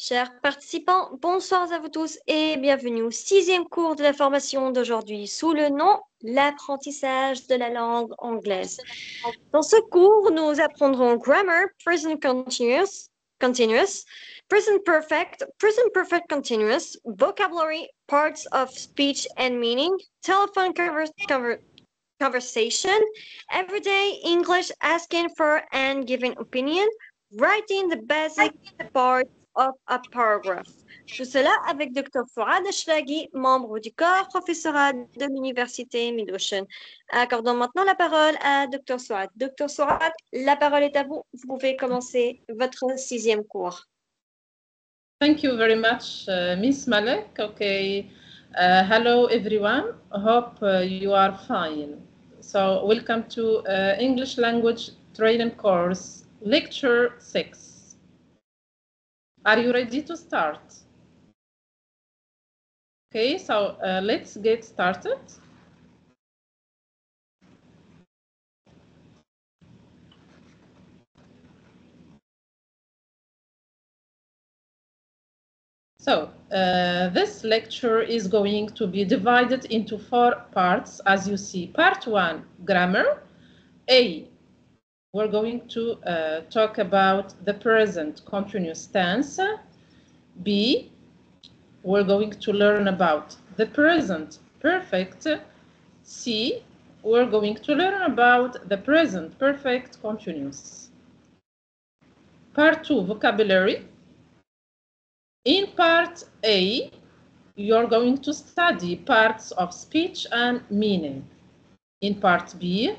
Chers participants, bonsoir à vous tous et bienvenue au 6e cours de la formation d'aujourd'hui sous le nom l'apprentissage de la langue anglaise. Dans ce cours, nous apprendrons grammar, present continuous, present perfect continuous, vocabulary, parts of speech and meaning, telephone conversation, everyday English asking for and giving opinion, writing the basic parts of a paragraph. Tout cela avec Dr. Fouad Ashlaghi, membre du corps professoral de l'Université Midocean. Accordons maintenant la parole à Dr. Fouad. Dr. Fouad, la parole est à vous. Vous pouvez commencer votre 6e cours. Thank you very much, Miss Malek. Okay, hello everyone. Hope you are fine. So welcome to English language training course, lecture 6. Are you ready to start? Okay, so let's get started. So this lecture is going to be divided into 4 parts, as you see. Part 1, grammar. A, we're going to talk about the present continuous tense. B, we're going to learn about the present perfect. C, we're going to learn about the present perfect continuous. Part 2, vocabulary. In part A, you're going to study parts of speech and meaning. In part B,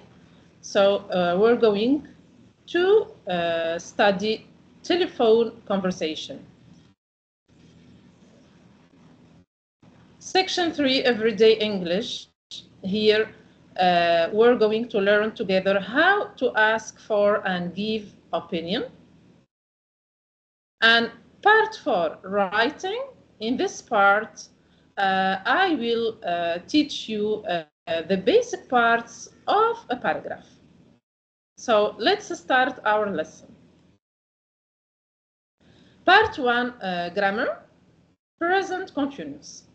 we're going to study telephone conversation. Section 3, everyday English. Here, we're going to learn together how to ask for and give opinion. And part 4, writing. In this part, I will teach you the basic parts of a paragraph. So let's start our lesson. Part 1, grammar, present continuous.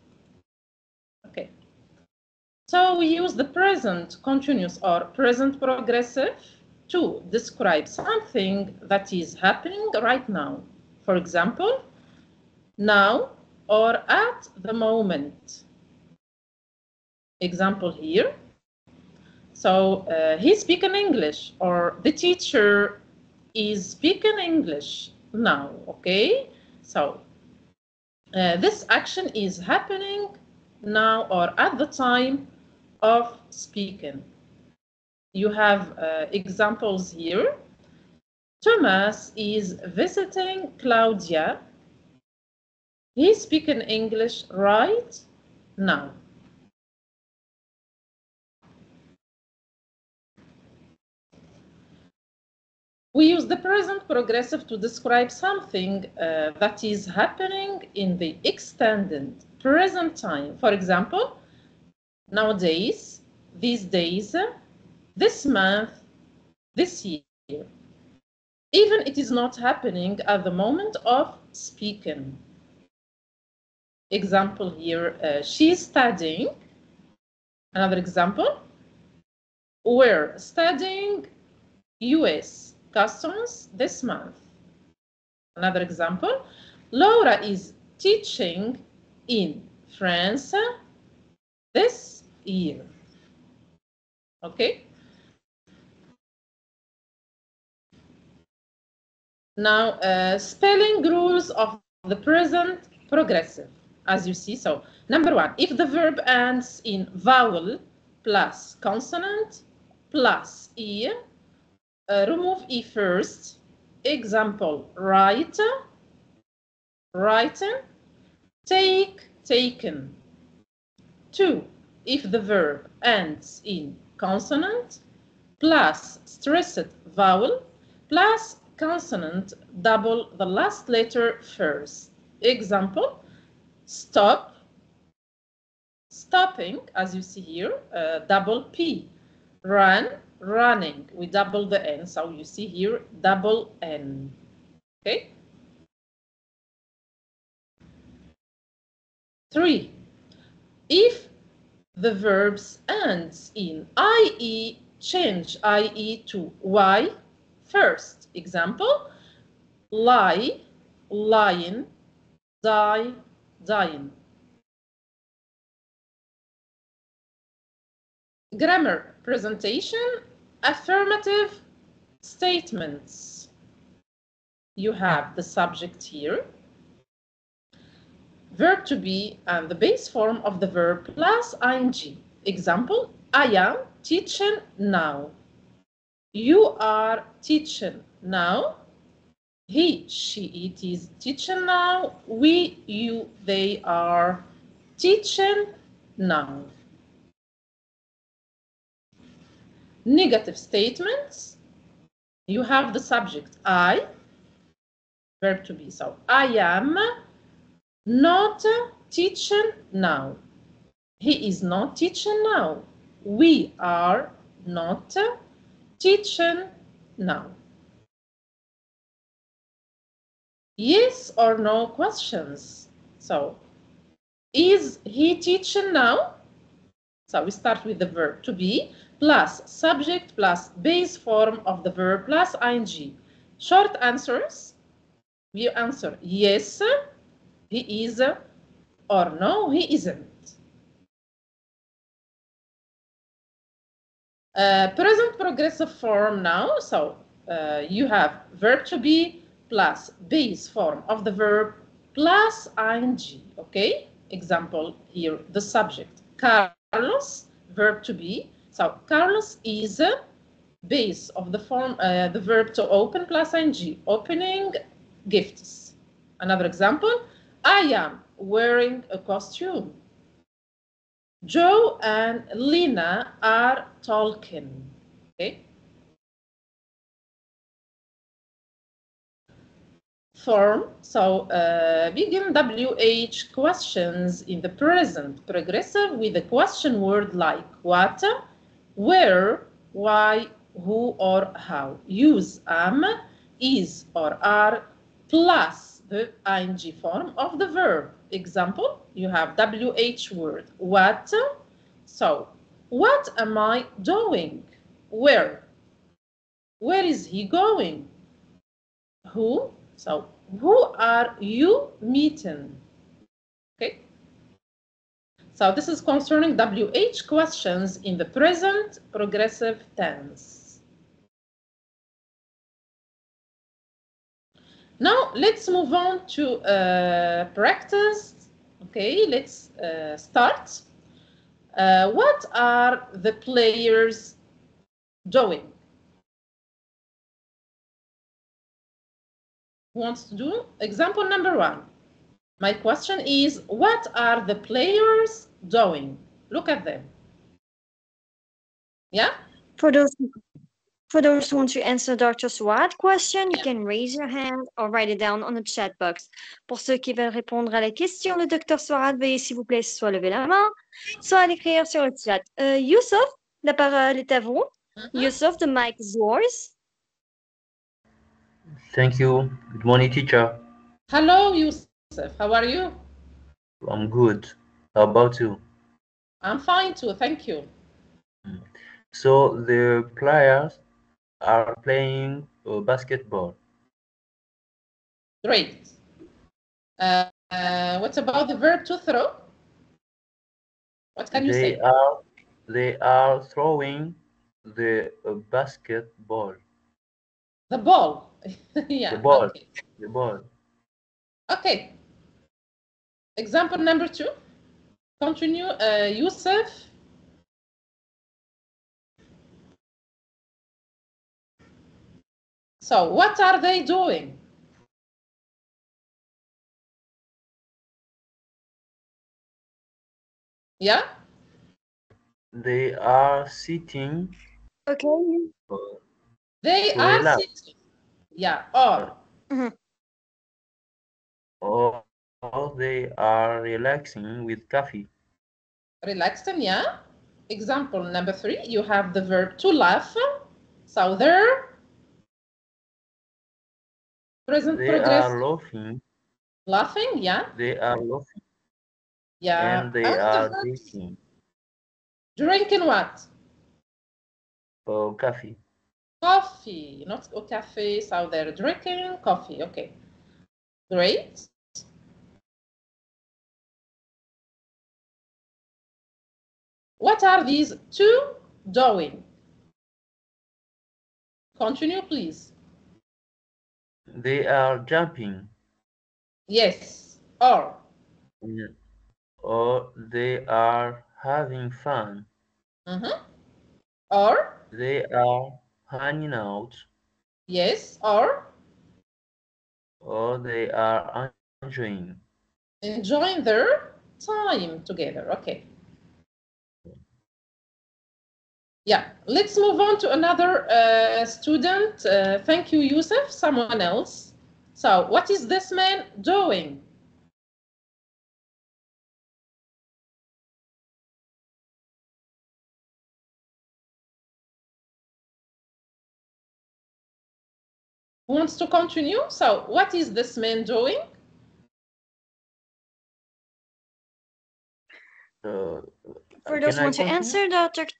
Okay. So we use the present continuous or present progressive to describe something that is happening right now. For example, now or at the moment. Example here. So he's speaking English, or the teacher is speaking English now, okay? So this action is happening now or at the time of speaking. You have examples here. Thomas is visiting Claudia. He's speaking English right now. We use the present progressive to describe something that is happening in the extended present time. For example, nowadays, these days, this month, this year. Even it is not happening at the moment of speaking. Example here, she's studying. Another example, we're studying US customs this month. Another example, Laura is teaching in France this year. Okay. Now, spelling rules of the present progressive, as you see. So, number 1, if the verb ends in vowel plus consonant plus E, remove E first. Example, write, written, take, taken. 2, if the verb ends in consonant plus stressed vowel plus consonant, double the last letter first. Example, stop, stopping, as you see here, double P. Run, running, we double the N, so you see here double N. Okay. 3. If the verbs ends in IE, change IE to Y first. Example, lie, lying, die, dying. Grammar presentation, affirmative statements. You have the subject here, verb to be, and the base form of the verb plus ing. Example, I am teaching now. You are teaching now. He, she, it is teaching now. We, you, they are teaching now. Negative statements. You have the subject I, verb to be. So I am not teaching now. He is not teaching now. We are not teaching now. Yes or no questions. So, is he teaching now? So we start with the verb to be plus subject plus base form of the verb plus ing. Short answers. We answer yes, he is, or no, he isn't. Present progressive form now. So you have verb to be plus base form of the verb plus ing. Okay. Example here, the subject. Carlos, verb to be. So Carlos is base of the form, the verb to open plus ing. Opening gifts. Another example, I am wearing a costume. Joe and Lena are talking. Okay. Form. So begin WH questions in the present progressive with a question word like what, where, why, who, or how. Use am, is, or are plus the ing form of the verb. Example, you have WH word. What? So, what am I doing? Where? Where is he going? Who? So, who are you meeting? Okay. So this is concerning WH questions in the present progressive tense. Now let's move on to practice. Okay, let's start. What are the players doing? Who wants to do? Example number 1. My question is, what are the players doing? Look at them. Yeah? For those who want to answer Dr. Swat question, you can raise your hand or write it down on the chat box. Pour ceux qui veulent répondre à la question de Dr. Swat, veuillez s'il vous plaît soit lever la main, soit l'écrire sur le chat. Youssef, la parole est à vous. Youssef, the mic is yours. Thank you. Good morning, teacher. Hello, Youssef. How are you? I'm good. How about you? I'm fine too, thank you. So the players are playing basketball. Great. What about the verb to throw? What can you say? They are throwing the basketball. The ball. Yeah. The ball. Okay. The ball. Okay. Example number 2. Continue, Youssef. So, what are they doing? Yeah? They are sitting. Okay. They To are relax. sitting. Yeah, or. Or they are relaxing with coffee. Relaxing, yeah. Example number 3, you have the verb to laugh. So they're present They progressive. are laughing. Laughing, yeah. They are laughing. Yeah. and they And the are verbs drinking drinking what? coffee. Coffee, not a cafe. So they're drinking coffee. Okay, great. What are these two doing? Continue, please. They are jumping, Yes. Or. mm, or they are having fun. Mhm. Or. They are hanging out, Yes. or they are enjoying. Enjoying their time together. Okay. Yeah. Let's move on to another student. Thank you, Yusuf. Someone else. So, what is this man doing? Who wants to continue? So, what is this man doing? Uh, For those can who I want to continue? answer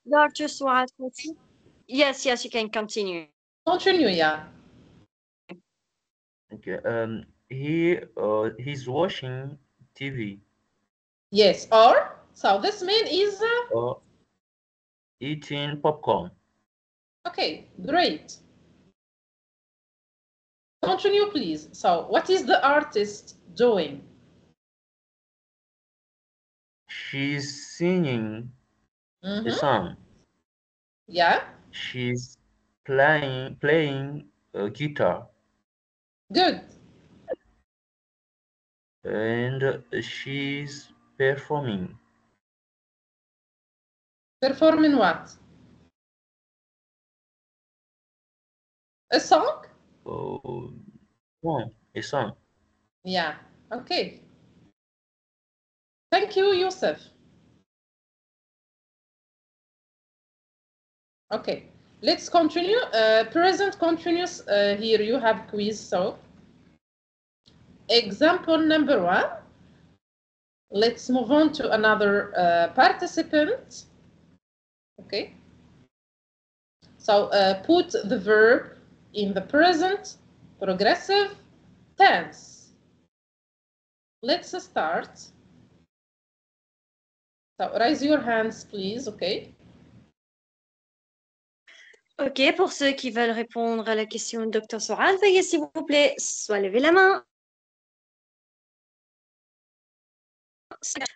Dr. Suad's question. Yes, yes, you can continue. Continue, yeah. Okay. He's watching TV Yes, or so this man is or eating popcorn. okay, great. Continue, please. So, what is the artist doing? She's singing a Mm-hmm. song. Yeah, She's playing a guitar, good. and she's performing Performing what? A song? uh, song, a song. Yeah, okay. Thank you, Yusuf. Okay, let's continue. Present continuous, here you have quiz. So, example number 1. Let's move on to another participant. Okay. So put the verb in the present progressive tense. Let's start. So raise your hands, please, okay? Ok, pour ceux qui veulent répondre à la question de Dr. Souad, veuillez s'il vous plaît soit lever la main.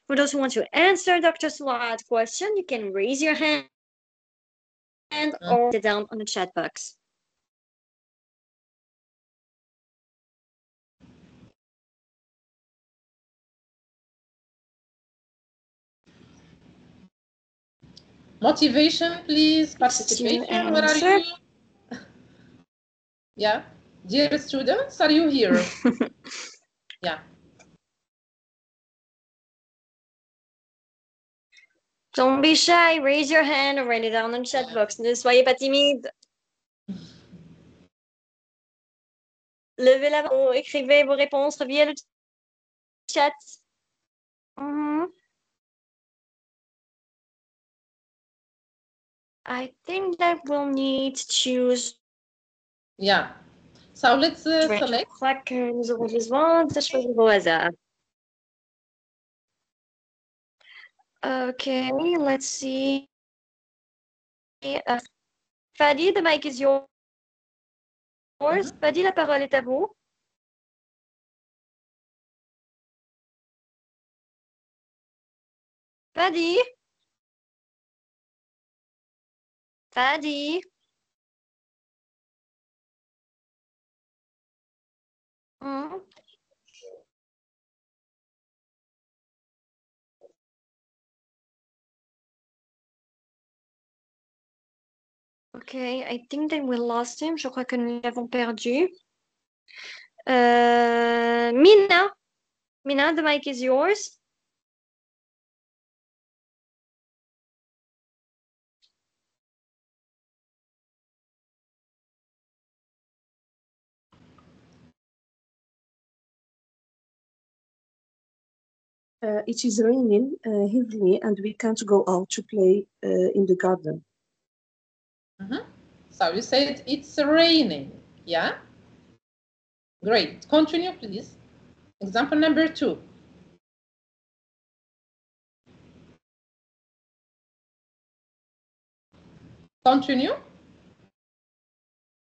For those who want to answer Dr. Souad's question, you can raise your hand or write it down on the chat box. Motivation, please. Participation, where are you? Yeah. Dear students, are you here? Yeah. Don't be shy, raise your hand or write it down in the chat box. Ne soyez pas timide. Levez la main ou écrivez vos réponses via le chat. I think that we'll need to choose. Yeah. So let's select. Je crois que nous aurons besoin de choisir au hasard. Okay, let's see. Fadi, the mic is yours. Fadi, la parole est à vous. Fadi. Fadi. Okay, I think that we lost him. Je crois que nous l'avons perdu. Mina. Mina, the mic is yours. It is raining heavily and we can't go out to play in the garden. So you said it's raining, yeah? Great. Continue, please. Example number 2. Continue.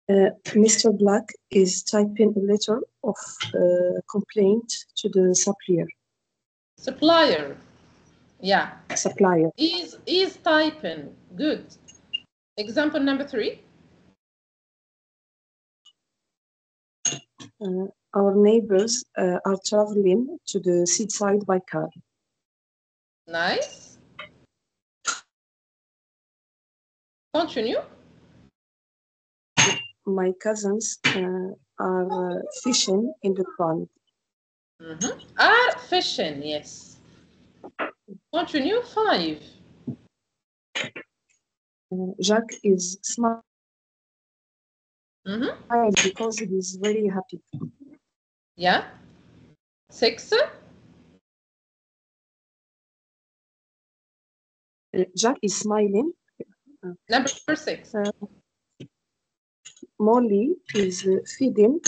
Mr. Black is typing a letter of complaint to the supplier. Supplier. Yeah. Supplier. Is typing. Good. Example number 3. Our neighbors are traveling to the seaside by car. Nice. Continue. My cousins are fishing in the pond. Are fishing, yes. Continue. 5. Jack is smiling because he is very happy. Yeah. 6. Jack is smiling. Number 6. Molly is feeding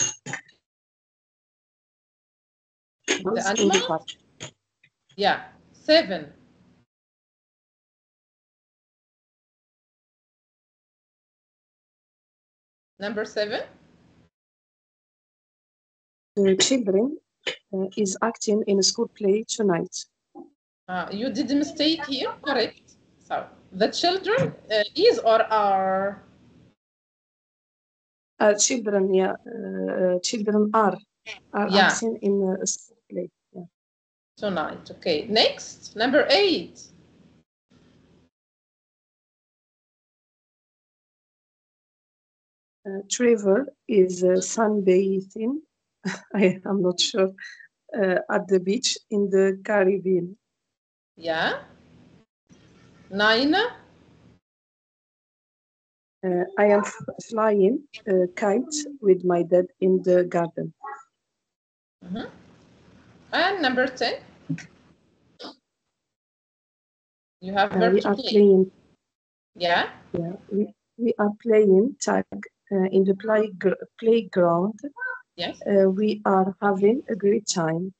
The animal? Yeah. 7. Number 7. The children is acting in a school play tonight. You did a mistake here, correct? So the children is or are? Children, yeah. Children are acting in a school play. Yeah. Tonight, okay. Next, number 8. Trevor is sunbathing. I am not sure. At the beach in the Caribbean. Yeah. 9. I am flying a kite with my dad in the garden. And number 10. You have verb We to are play. playing. Yeah. Yeah. We are playing tag in the playground. Yes. We are having a great time.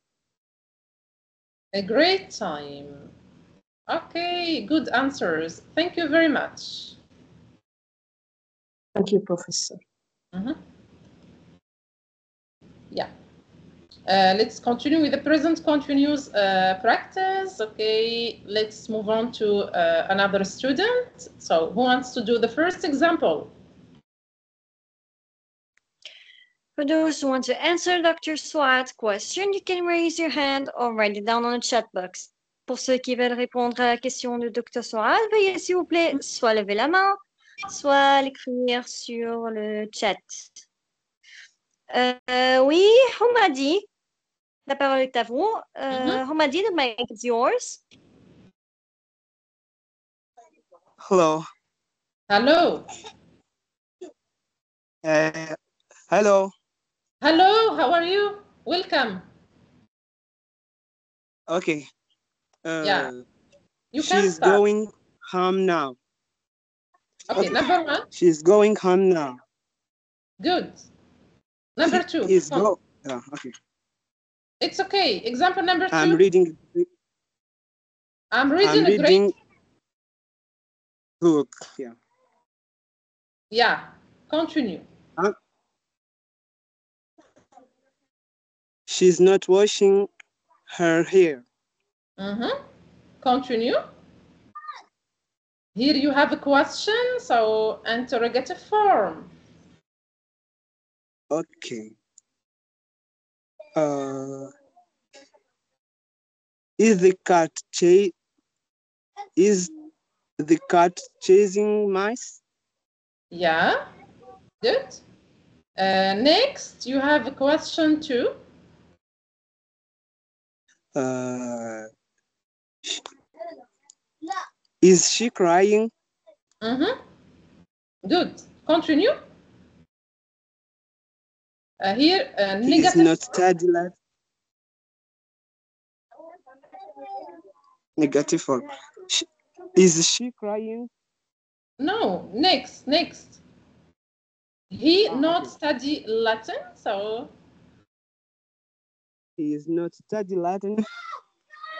A great time. Okay, good answers. Thank you very much. Thank you, Professor. Yeah. Let's continue with the present continuous practice. Okay, let's move on to another student. So who wants to do the first example? For those who want to answer Dr. Swat's question, you can raise your hand or write it down on the chat box. Pour ceux qui veulent répondre à la question de Dr. Swat, veuillez s'il vous plaît soit lever la main, soit l'écrire sur le chat. Oui, Houmadi, la parole est à vous. Houmadi, the mic is yours. Hello. Hello. Hello. Hello, how are you? Welcome. Okay. Yeah. You she's can start. Going home now. Okay, number 1. She's going home now. Good. Number 2. Is go. Okay. It's okay. Example number 2. I'm reading. I'm reading a great book. Yeah. Yeah. Continue. She's not washing her hair. Continue. Here you have a question, so interrogative form. Okay. Is the cat chasing mice? Yeah. Good. Next, you have a question 2. Is she crying? Good. Continue. Here, He's negative. not studying. Negative form. Is she crying? No, next. He not Okay. study Latin, so He is not study Latin.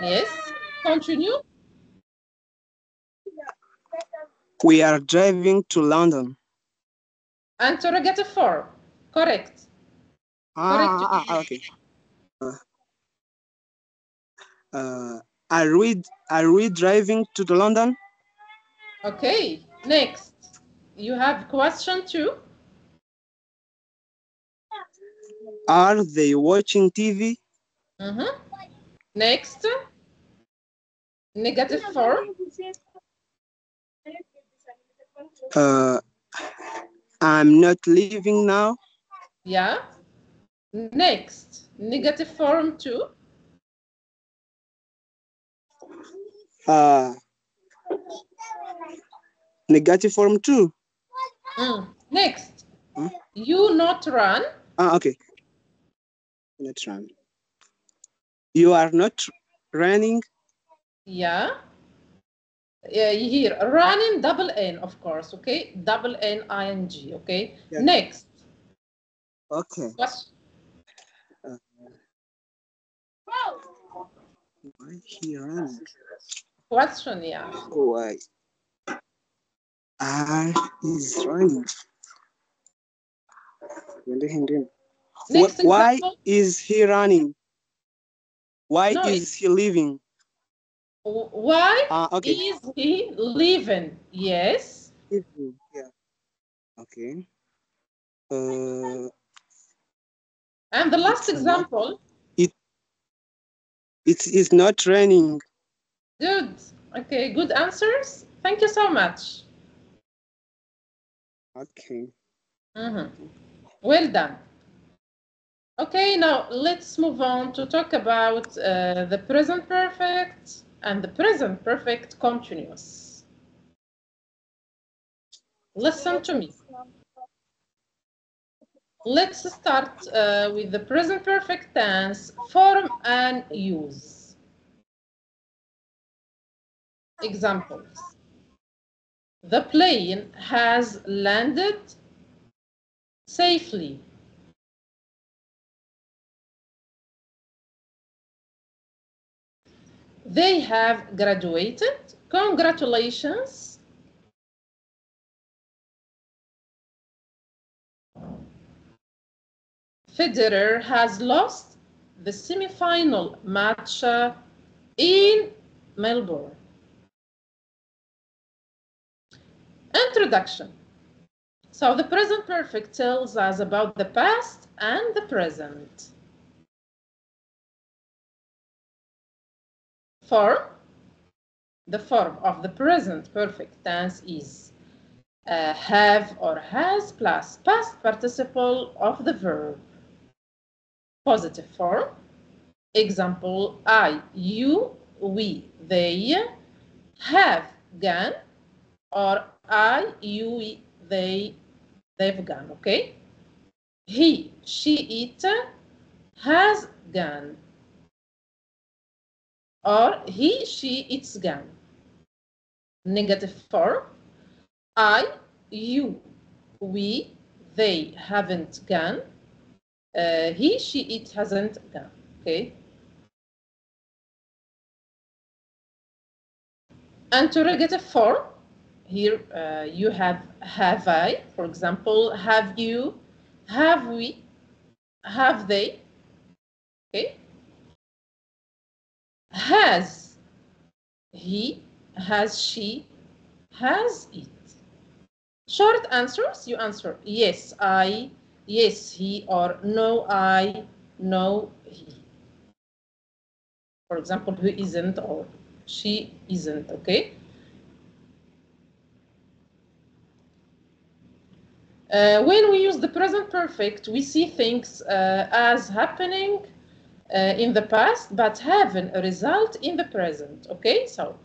yes. Continue. We are driving to London. Interrogative form. Correct. Correct. Okay. Are we driving to the London? Okay. Next. You have question 2. Are they watching TV? Next. Negative form. I'm not leaving now. Yeah. Next. Negative form 2. Negative form 2. Next. You not run. Okay. Not run. You are not running. Yeah. Here, running, double N, of course, okay? Double N-I-N-G, okay? Yeah. Next. Okay. Question. Why he running? Question, yeah. Why? He's running. Next Why example. is he running? Why No, is he leaving? why Okay. is he leaving? Yes. Yeah. Okay. And the last example. It is not raining. Good. Okay, good answers. Thank you so much. Okay. Well done. Okay, now let's move on to talk about the present perfect and the present perfect continuous. Listen to me. Let's start with the present perfect tense, form and use. Examples. The plane has landed safely. They have graduated. Congratulations. Federer has lost the semi-final match in Melbourne. Introduction. So the present perfect tells us about the past and the present. Form. The form of the present perfect tense is have or has plus past participle of the verb. Positive form. Example, I, you, we, they have gone, or I, you, we, they've gone, okay? He, she, it has gone, or he, she, it's gone. Negative form. I, you, we, they haven't gone. He, she, it hasn't gone. Okay. Interrogative form. Here you have I, for example, have you, have we, have they. Okay. Has he, has she, has it. Short answers, you answer yes, I, yes, he, or no, I, no, he. For example, who isn't or she isn't, okay? When we use the present perfect, we see things as happening in the past, but having a result in the present, okay? So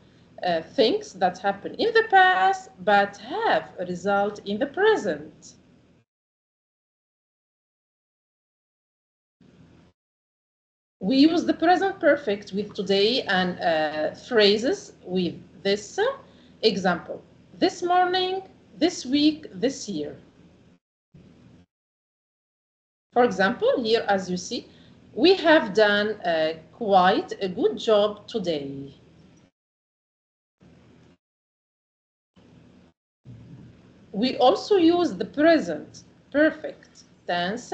things that happen in the past, but have a result in the present. We use the present perfect with today and phrases with this example. This morning, this week, this year. For example, here as you see, we have done quite a good job today. We also use the present perfect tense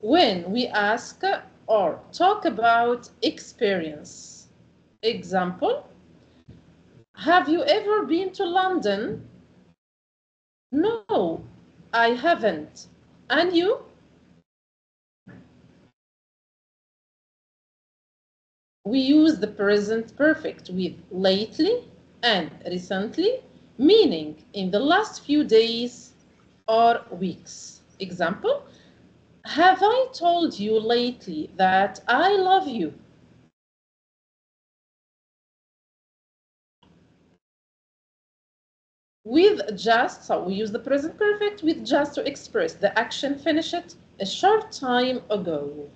when we ask or talk about experience. Example, have you ever been to London? No, I haven't. And you? We use the present perfect with lately and recently, meaning in the last few days or weeks. Example, have I told you lately that I love you? With just, so we use the present perfect with just to express the action finished a short time ago.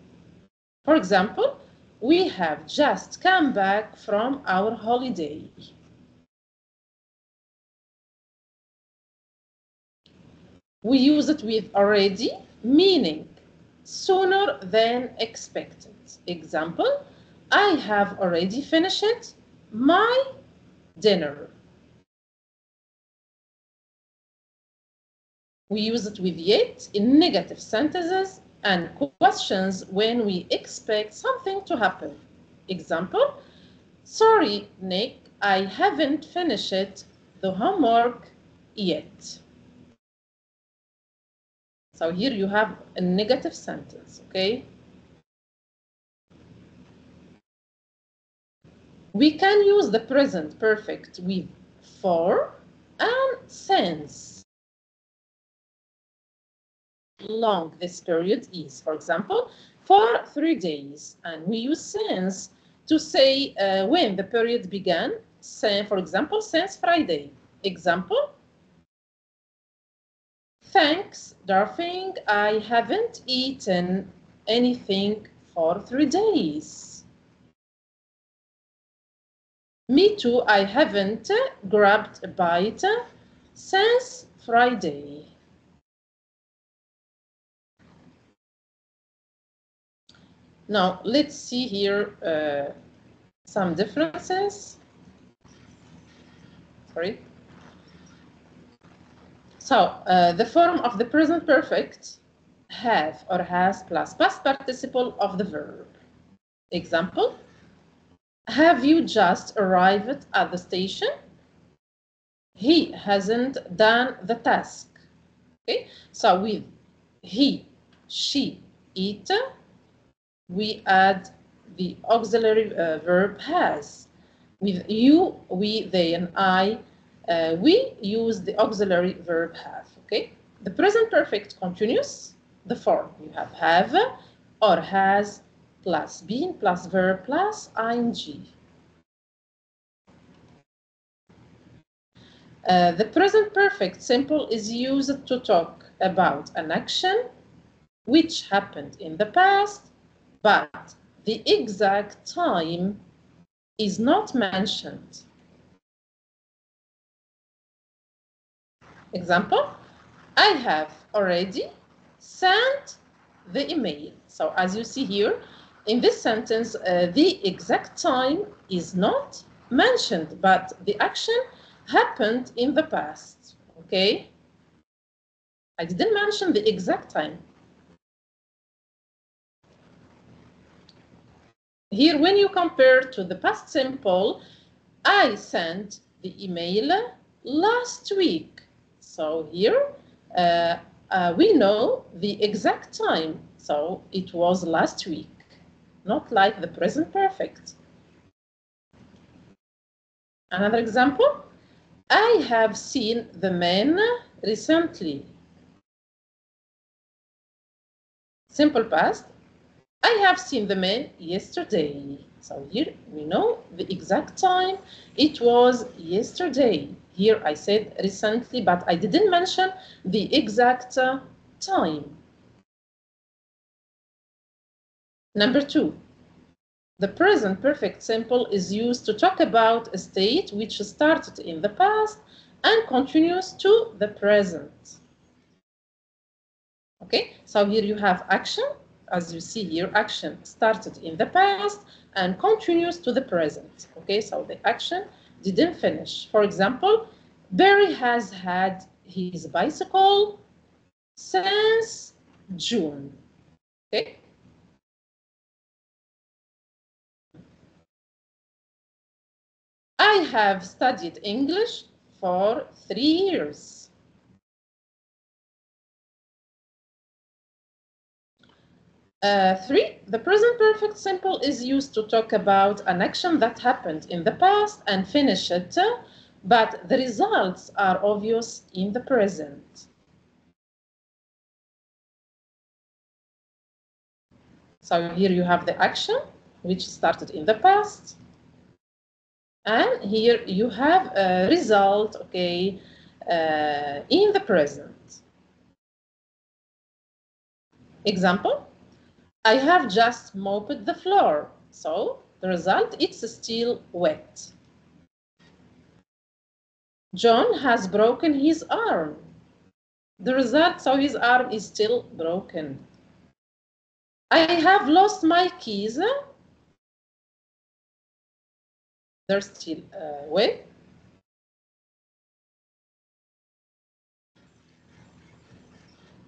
For example, we have just come back from our holiday. We use it with already, meaning sooner than expected. Example, I have already finished my dinner. We use it with yet in negative sentences and questions when we expect something to happen. Example, sorry, Nick, I haven't finished the homework yet. So here you have a negative sentence, okay? We can use the present perfect with for and since. Long this period is, for example, for 3 days. And we use since to say when the period began, say, for example, since Friday. Example, thanks, darling, I haven't eaten anything for 3 days. Me too, I haven't grabbed a bite since Friday. Now, let's see here some differences. Sorry. So, the form of the present perfect have or has plus past participle of the verb. Example, have you just arrived at the station? He hasn't done the task. Okay, so with he, she, it, we add the auxiliary verb has. With you, we, they, and I, we use the auxiliary verb have, okay? The present perfect continuous, the form, you have or has plus been plus verb plus ing. The present perfect simple is used to talk about an action which happened in the past, but the exact time is not mentioned. Example, I have already sent the email. So as you see here, in this sentence, the exact time is not mentioned, but the action happened in the past, okay? I didn't mention the exact time. Here, when you compare to the past simple, I sent the email last week. So here, we know the exact time. So it was last week, not like the present perfect. Another example, I have seen the man recently. Simple past, I have seen the man yesterday. So here we know the exact time. It was yesterday. Here I said recently, but I didn't mention the exact time. Number 2, The present perfect simple is used to talk about a state which started in the past and continues to the present. Okay, so here you have action. As you see here, action started in the past and continues to the present. Okay, so the action didn't finish. For example, Barry has had his bicycle since June. Okay. I have studied English for 3 years. Three, the present perfect simple is used to talk about an action that happened in the past and finish it, but the results are obvious in the present. So here you have the action which started in the past, and here you have a result, okay, in the present. Example, I have just mopped the floor, so the result, it's still wet. John has broken his arm. The result, so his arm is still broken. I have lost my keys. They're still wet.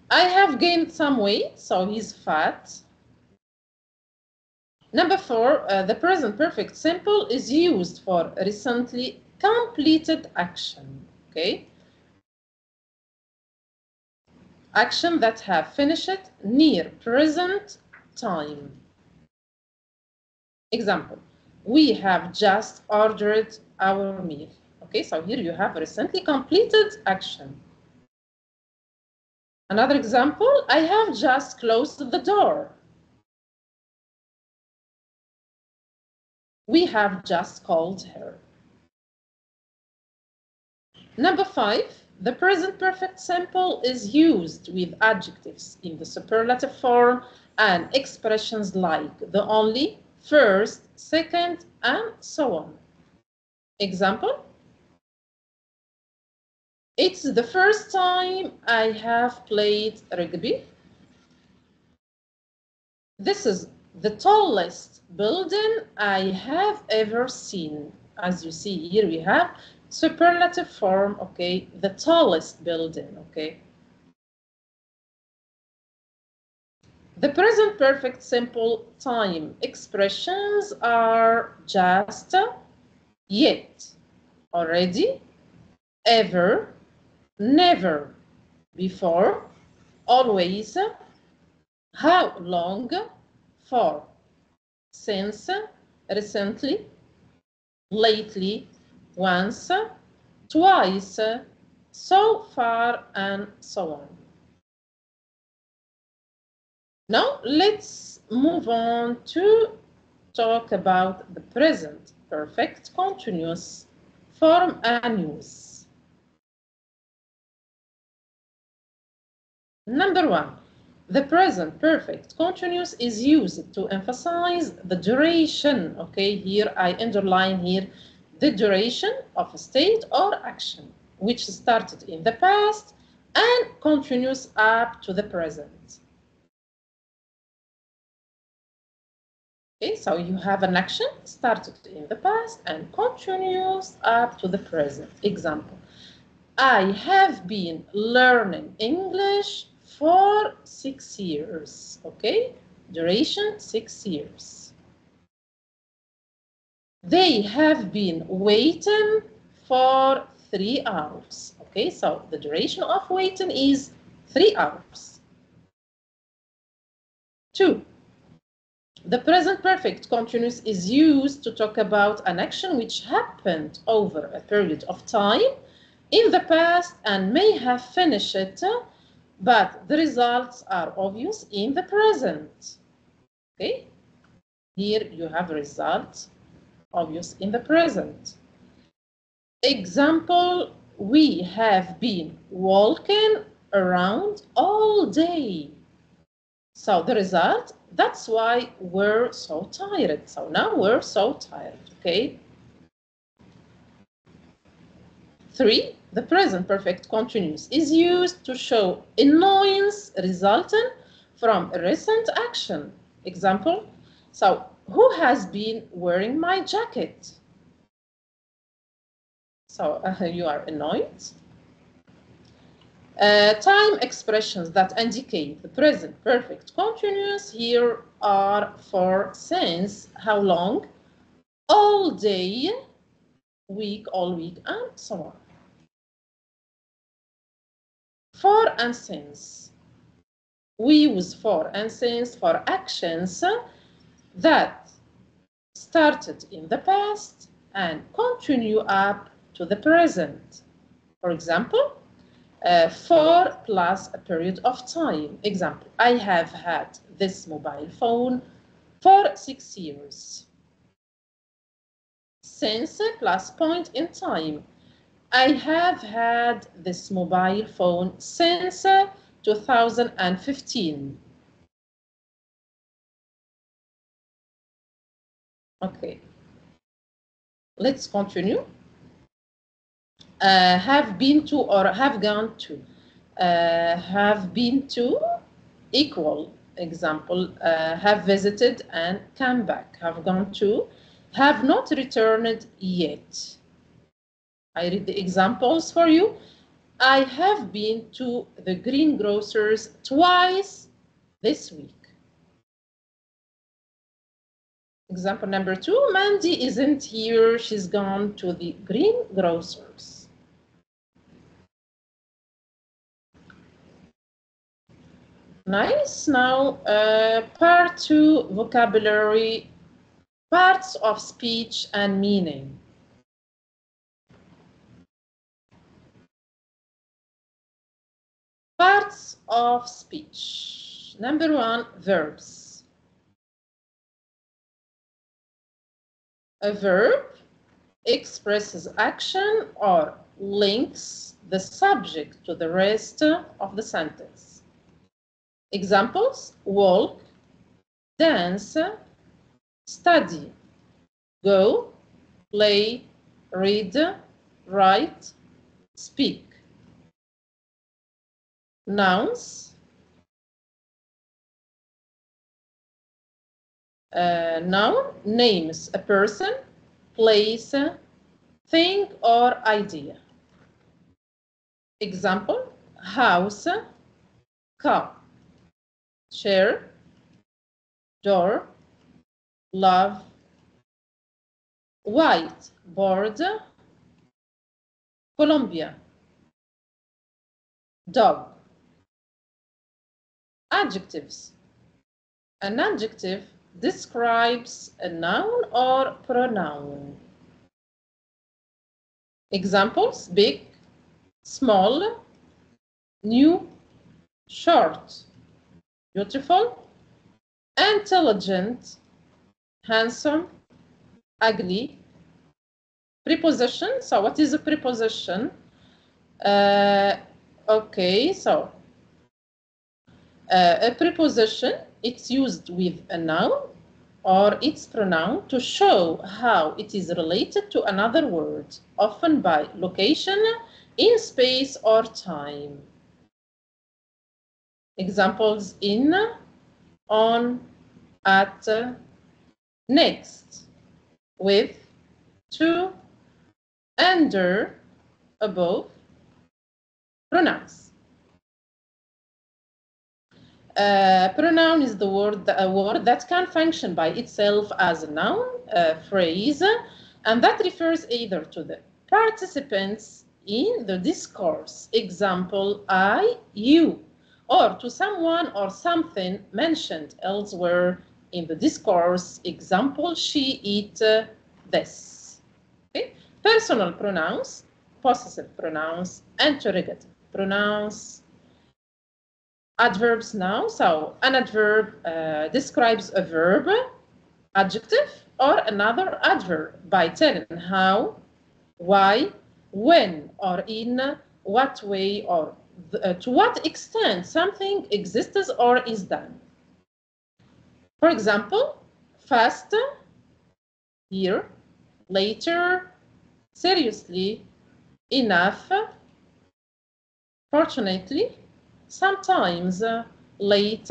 I have gained some weight, so he's fat. Number 4, the present perfect simple is used for recently completed action. Okay. Action that have finished near present time. Example, we have just ordered our meal. Okay, so here you have a recently completed action. Another example, I have just closed the door. We have just called her. Number 5, the present perfect simple is used with adjectives in the superlative form and expressions like the only, first, second, and so on. Example, it's the first time I have played rugby. This is the tallest building I have ever seen. As you see here, we have superlative form, okay, the tallest building, okay. The present perfect simple time expressions are just, yet, already, ever, never, before, always, how long, for, since, recently, lately, once, twice, so far, and so on. Now let's move on to talk about the present perfect continuous form and use. Number 1, the present perfect continuous is used to emphasize the duration. Okay, here I underline here the duration of a state or action which started in the past and continues up to the present. Okay, so you have an action started in the past and continues up to the present. Example, I have been learning English for 6 years. Okay, duration 6 years. They have been waiting for 3 hours. Okay, so the duration of waiting is 3 hours. 2. The present perfect continuous is used to talk about an action which happened over a period of time in the past and may have finished it, but the results are obvious in the present. Okay, here you have results obvious in the present. Example, we have been walking around all day. So the result, that's why we're so tired. So now we're so tired, okay? 3, the present perfect continuous is used to show annoyance resulting from a recent action. Example, so who has been wearing my jacket? So you are annoyed. Time expressions that indicate the present perfect continuous here are for since, how long, all day, week, all week, and so on. For and since. We use for and since for actions that started in the past and continue up to the present. For example, for plus a period of time. Example, I have had this mobile phone for 6 years. Since plus point in time. I have had this mobile phone since 2015. Okay, let's continue. Have been to or have gone to. Have been to equal. Example, have visited and come back. Have gone to. Have not returned yet. I read the examples for you. I have been to the greengrocer's twice this week. Example number 2, Mandy isn't here. She's gone to the greengrocer's. Nice. Now, part 2, vocabulary, parts of speech and meaning. Parts of speech. Number 1, verbs. A verb expresses action or links the subject to the rest of the sentence. Examples: walk, dance, study, go, play, read, write, speak. Nouns. Noun names a person, place, thing, or idea. Example: house, car, chair, door, love, white, board, Colombia, dog. Adjectives. An adjective describes a noun or pronoun. Examples: big, small, new, short, beautiful, intelligent, handsome, ugly. Preposition. So what is a preposition? Okay, so a preposition, it's used with a noun or its pronoun to show how it is related to another word, often by location, in space or time. Examples: in, on, at, next, with, to, under, above. Pronouns. Pronoun is a word that can function by itself as a noun, phrase, and that refers either to the participants in the discourse, example, I, you, or to someone or something mentioned elsewhere in the discourse, example, she, it, this. Okay? Personal pronouns, possessive pronouns, interrogative pronouns. Adverbs now. So an adverb describes a verb, adjective, or another adverb by telling how, why, when, or in what way, or to what extent something exists or is done. For example, fast, here, later, seriously, enough, fortunately, sometimes, late.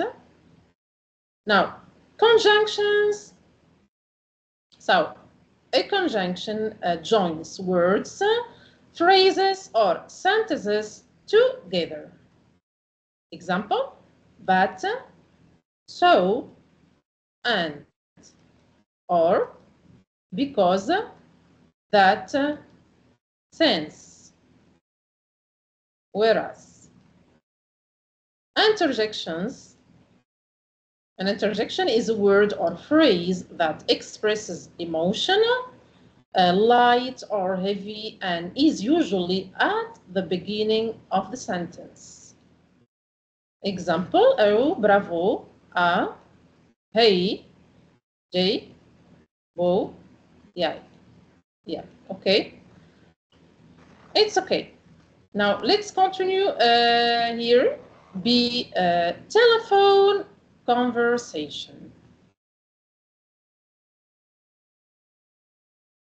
Now, conjunctions. So, a conjunction joins words, phrases, or sentences together. Example, but, so, and, or, because, that, since, whereas. Interjections. An interjection is a word or phrase that expresses emotion, light or heavy, and is usually at the beginning of the sentence. Example, oh, bravo, a, hey, j, bo, yeah, okay. It's okay. Now let's continue here. B, telephone conversation.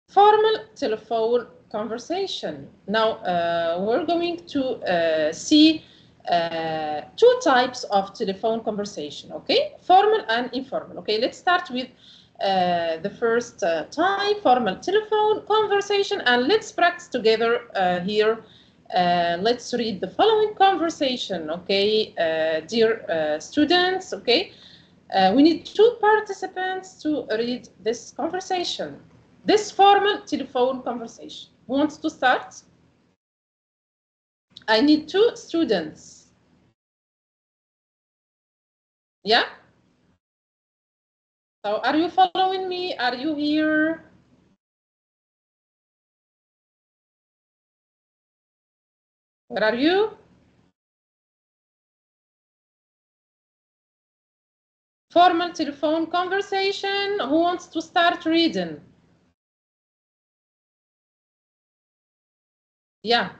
Formal telephone conversation. Now we're going to see two types of telephone conversation, okay? Formal and informal, okay? Let's start with the first type, formal telephone conversation, and let's practice together here. Let's read the following conversation, okay? Dear students, okay? We need two participants to read this conversation. This formal telephone conversation. Who wants to start? I need two students. Yeah? So are you following me? Are you here? Where are you? Formal telephone conversation. Who wants to start reading? Yeah.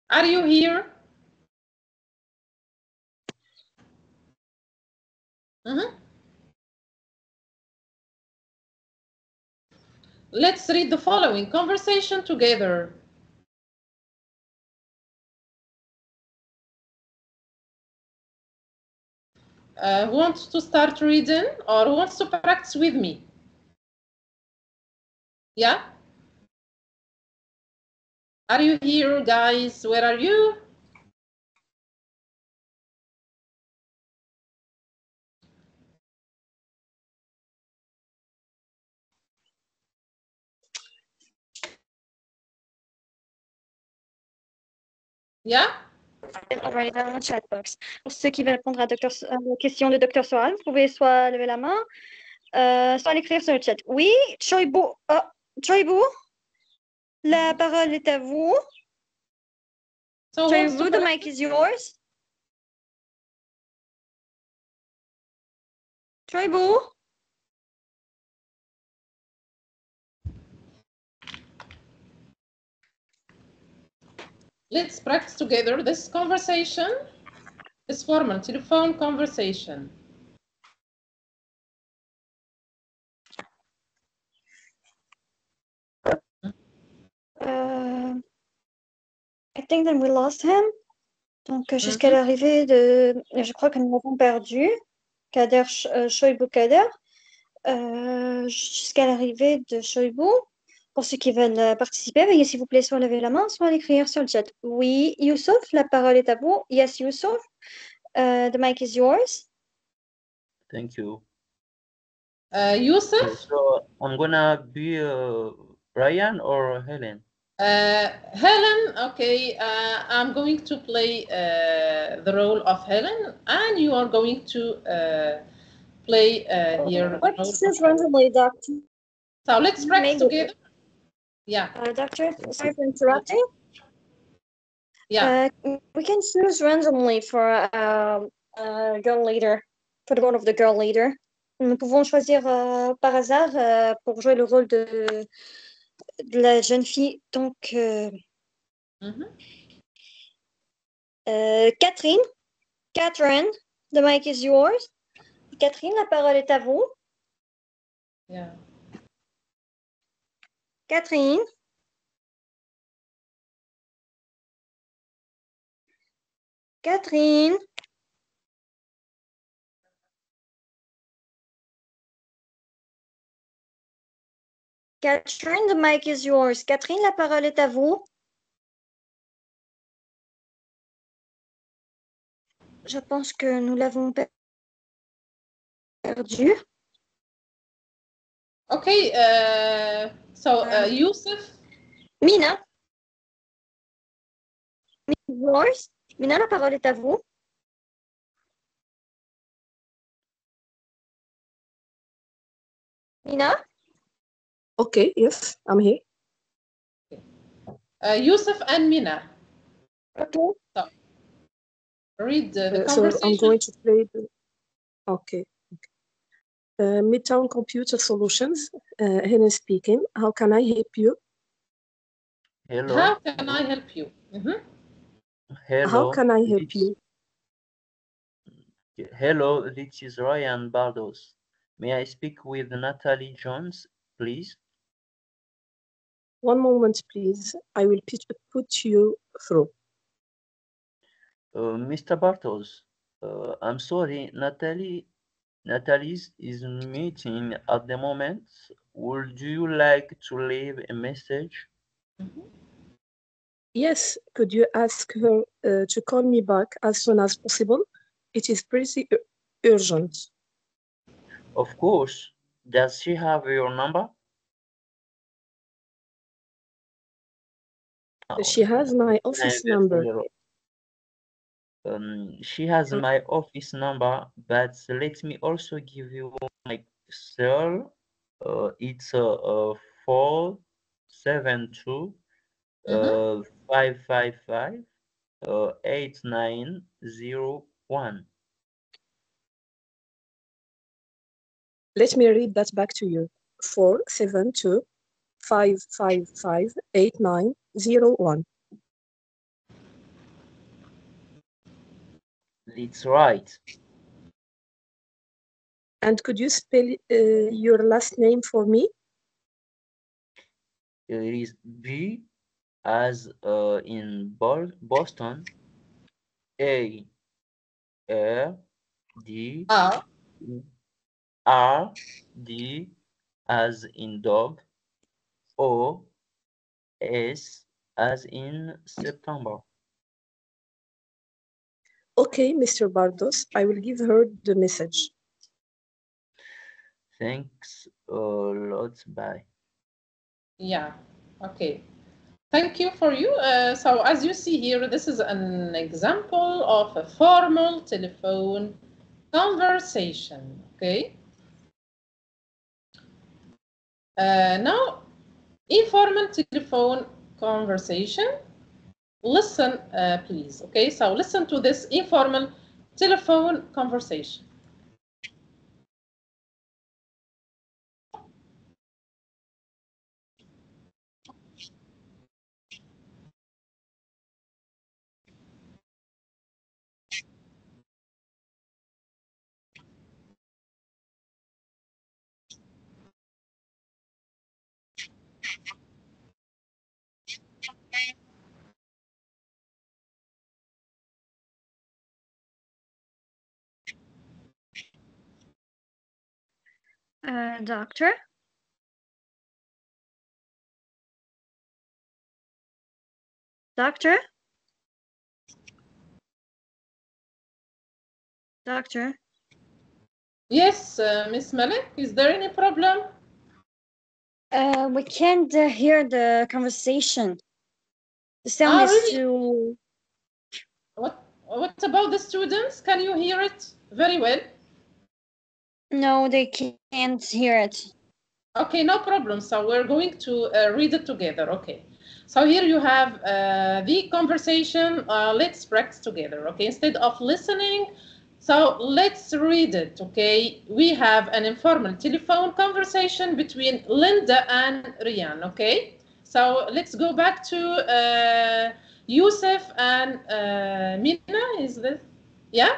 Are you here? Let's read the following conversation together. Who wants to start reading or who wants to practice with me? Yeah? Are you here, guys? Where are you? Yeah? Already dans le chat box. Pour ceux qui veulent répondre à la question de Dr. Soral, vous pouvez soit lever la main, soit l'écrire sur le chat. Oui, Choibou, Choibou, la parole est à vous. So Choibou, the mic is yours. Choibou. Let's practice together this conversation, this formal telephone conversation. I think that we lost him. Donc, jusqu'à l'arrivée de... Je crois que nous l'avons perdu. Kader, Choibou Kader. Jusqu'à l'arrivée de Choibou. Pour ceux qui veulent participer, veuillez s'il vous plaît soit lever la main, soit l'écrire sur le chat. Oui, Youssouf, la parole est à vous. Yes, Youssouf. The mic is yours. Thank you. Yusuf? So I'm gonna be Ryan or Helen? Helen, okay. I'm going to play the role of Helen, and you are going to play here. Let's choose randomly, Doctor. So let's practice together. Yeah. Doctor, sorry for interrupting. Yeah. We can choose randomly for girl leader, for the role of the girl leader. Nous pouvons choisir par hasard pour jouer le rôle de la jeune fille. Donc, Catherine. Catherine, the mic is yours. Catherine, la parole est à vous. Yeah. Catherine. Catherine. Catherine, the mic is yours. Catherine, la parole est à vous. Je pense que nous l'avons perdu. Okay, so Yusuf. Mina. Yours. Mina, la parole est à vous. Mina? Okay, yes, I'm here. Yusuf and Mina. Okay. So, read the So conversation. I'm going to play the... Okay. Midtown Computer Solutions, Helen speaking. How can I help you? Hello. How can I help you? Hello. How can I help you? Hello, this is Ryan Bardos. May I speak with Natalie Jones, please? One moment, please. I will put you through. Mr. Bartos, I'm sorry, Natalie's is meeting at the moment. Would you like to leave a message? Yes, could you ask her to call me back as soon as possible? It is pretty urgent. Of course. Does she have your number? She has my office number. She has my office number, but let me also give you my cell. It's 472 555 8901. Let me read that back to you. 472 555 8901. That's right. And could you spell your last name for me? It is B as in Boston. A D R D as in dog. O S as in September. Okay, Mr. Bardos, I will give her the message. Thanks a lot. Bye. Yeah, okay. Thank you for you. So as you see here, this is an example of a formal telephone conversation, okay? Now, informal telephone conversation. Listen, please, okay? So listen to this informal telephone conversation. Doctor? Doctor? Doctor? Yes, Miss Malik, is there any problem? We can't hear the conversation. The sound is really? too... What about the students? Can you hear it very well? No, they can't hear it. Okay, no problem. So we're going to read it together. Okay. So here you have the conversation. Let's practice together. Okay. Instead of listening, so let's read it. Okay. We have an informal telephone conversation between Linda and Rian. Okay. So let's go back to Yusuf and Mina, is this? Yeah?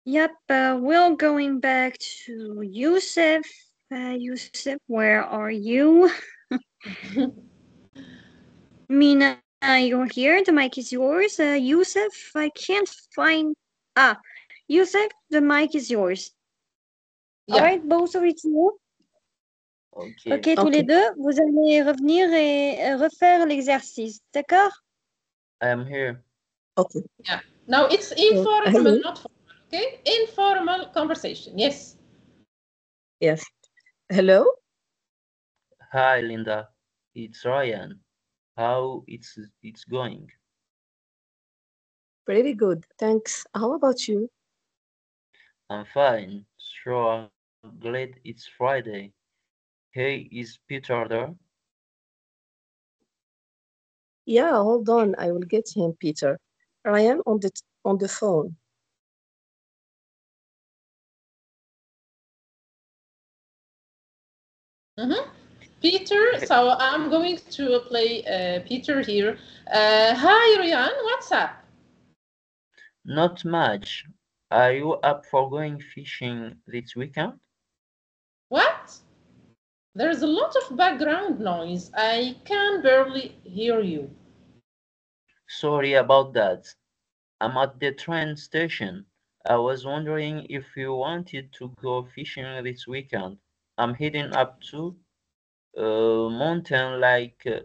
Yep, we're going back to Yusuf. Yusuf, where are you? Mina, you're here. The mic is yours. Yusuf, I can't find. Ah, Yusuf, the mic is yours. Yeah. Alright, both of you. Okay. Ok, tous les deux, vous allez revenir et refaire l'exercice, d'accord? I am here. Okay. Yeah. Now it's informal, hello. not formal. Okay? Informal conversation. Yes. Yes. Hello. Hi, Linda. It's Ryan. How it's going? Pretty good. Thanks. How about you? I'm fine. Sure. Glad it's Friday. Hey, is Peter there? Yeah, hold on. I will get him, Peter. Ryan on the phone. Peter, so I'm going to play Peter here. Hi, Ryan, what's up? Not much. Are you up for going fishing this weekend? What? There's a lot of background noise. I can barely hear you. Sorry about that. I'm at the train station. I was wondering if you wanted to go fishing this weekend. I'm heading up to a mountain like a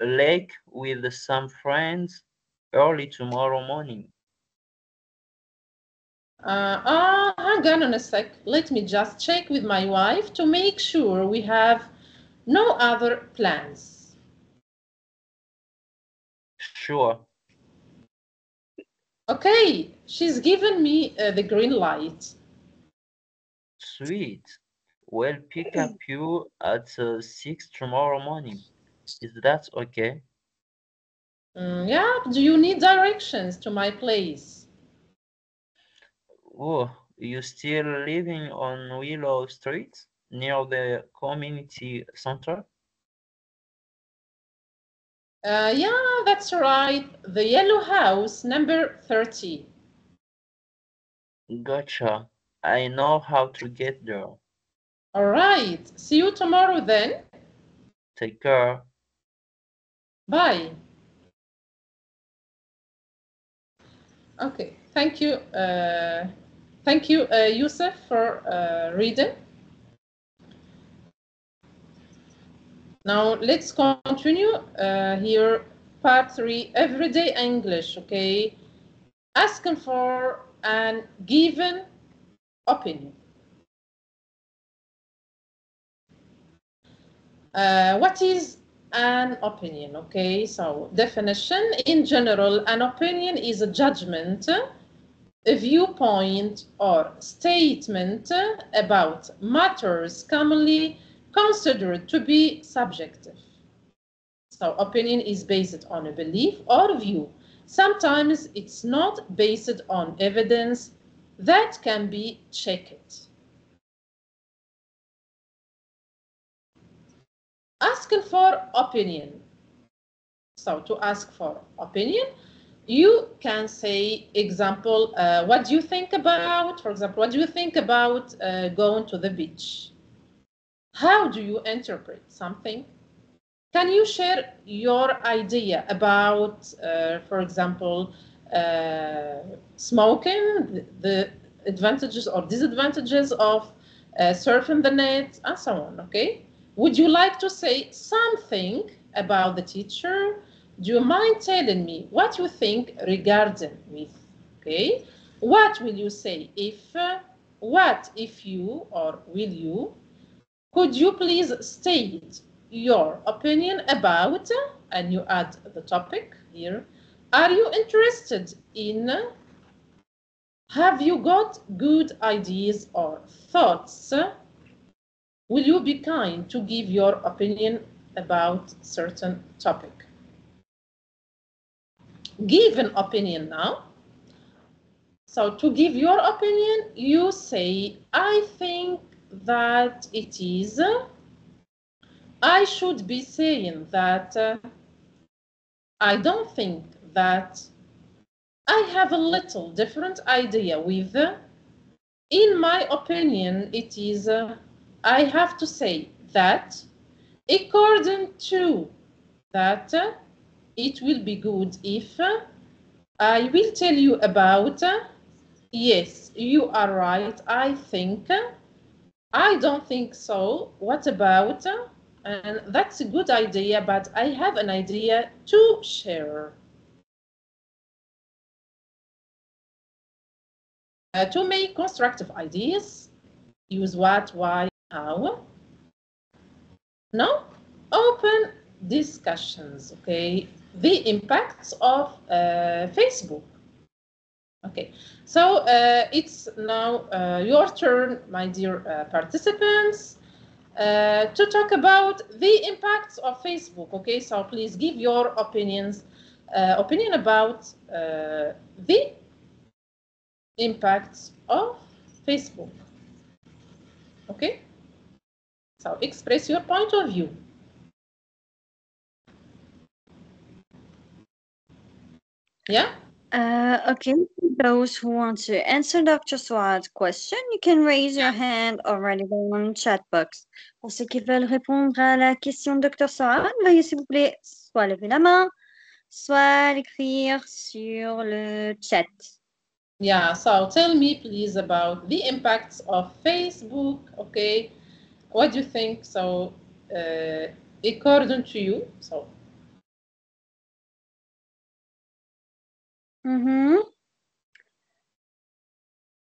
lake with some friends early tomorrow morning. Hang on a sec. Let me just check with my wife to make sure we have no other plans. Sure. Okay, she's given me the green light. Sweet. We'll pick up you at 6 tomorrow morning. Is that okay? Yeah, do you need directions to my place? Oh, you still living on Willow Street near the community center? Yeah, that's right. The yellow house, number 30. Gotcha. I know how to get there. All right. See you tomorrow then. Take care. Bye. Okay. Thank you. Yusuf, for reading. Now let's continue here. Part 3, everyday English. Okay. Asking for an given opinion. What is an opinion? Okay, so definition in general, an opinion is a judgment, a viewpoint, or statement about matters commonly considered to be subjective. So opinion is based on a belief or view. Sometimes it's not based on evidence that can be checked. Asking for opinion. So to ask for opinion, you can say, example, what do you think about, for example, what do you think about going to the beach? How do you interpret something? Can you share your idea about, for example, smoking, the advantages or disadvantages of surfing the net, and so on, okay? Would you like to say something about the teacher? Do you mind telling me what you think regarding with, okay? What will you say if, what if you, or will you? Could you please state your opinion about, and you add the topic here, are you interested in, have you got good ideas or thoughts? Will you be kind to give your opinion about certain topic? Give an opinion now. So to give your opinion, you say, I think that it is, I should be saying that I don't think that I have a little different idea with, in my opinion, it is, I have to say that according to that, it will be good if I will tell you about, yes, you are right, I think, I don't think so, what about, and that's a good idea, but I have an idea to share. To make constructive ideas, use what, why, how. Now, open discussions, okay? The impacts of Facebook. Okay, so it's now your turn, my dear participants, to talk about the impacts of Facebook, okay? So please give your opinion about the impacts of Facebook, okay? So express your point of view. Yeah? Okay, those who want to answer Dr. Swad's question, you can raise your hand already on chat box. Pour ceux qui veulent répondre à la question de Dr. Swad, veuillez s'il vous plaît soit lever la main, soit l'écrire sur le chat. Yeah, so tell me please about the impacts of Facebook, okay? What do you think? So, according to you, so.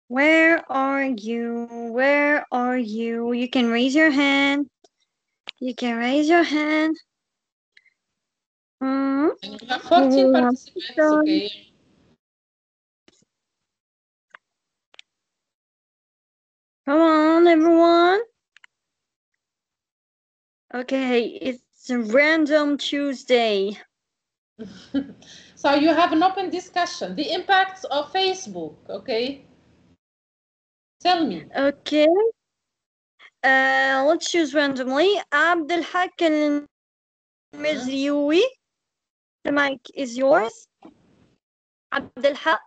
Where are you? Where are you? You can raise your hand. You can raise your hand. And we have 14 participants, okay? Come on, everyone. Okay, it's a random Tuesday. So you have an open discussion. The impacts of Facebook, okay? Tell me. Okay. Let's choose randomly. Abdelhak al-Mizrioui. The mic is yours. Abdelhak.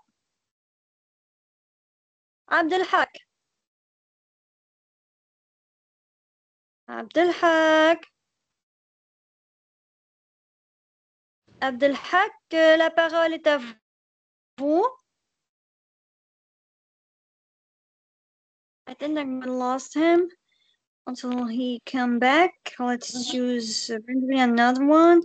Abdelhak. Abdelhak. Abdelhak, la parole est à vous. I think I lost him until he come back. Let's choose randomly another one.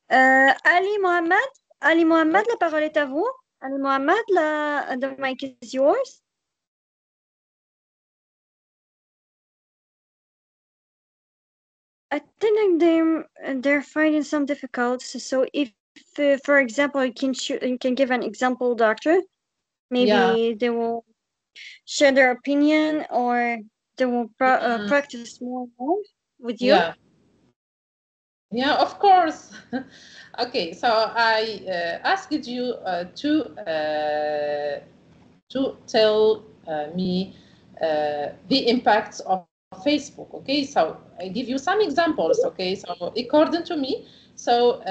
Ali Mohamed. Ali Mohamed, la parole est à vous. Ali Mohamed, the mic is yours. I think they're finding some difficulties. So if, for example, you can give an example, doctor. Maybe they will share their opinion, or they will practice more with you. Yeah, of course. Okay, so I asked you to tell me the impacts of Facebook, okay? So I give you some examples, okay? So according to me, so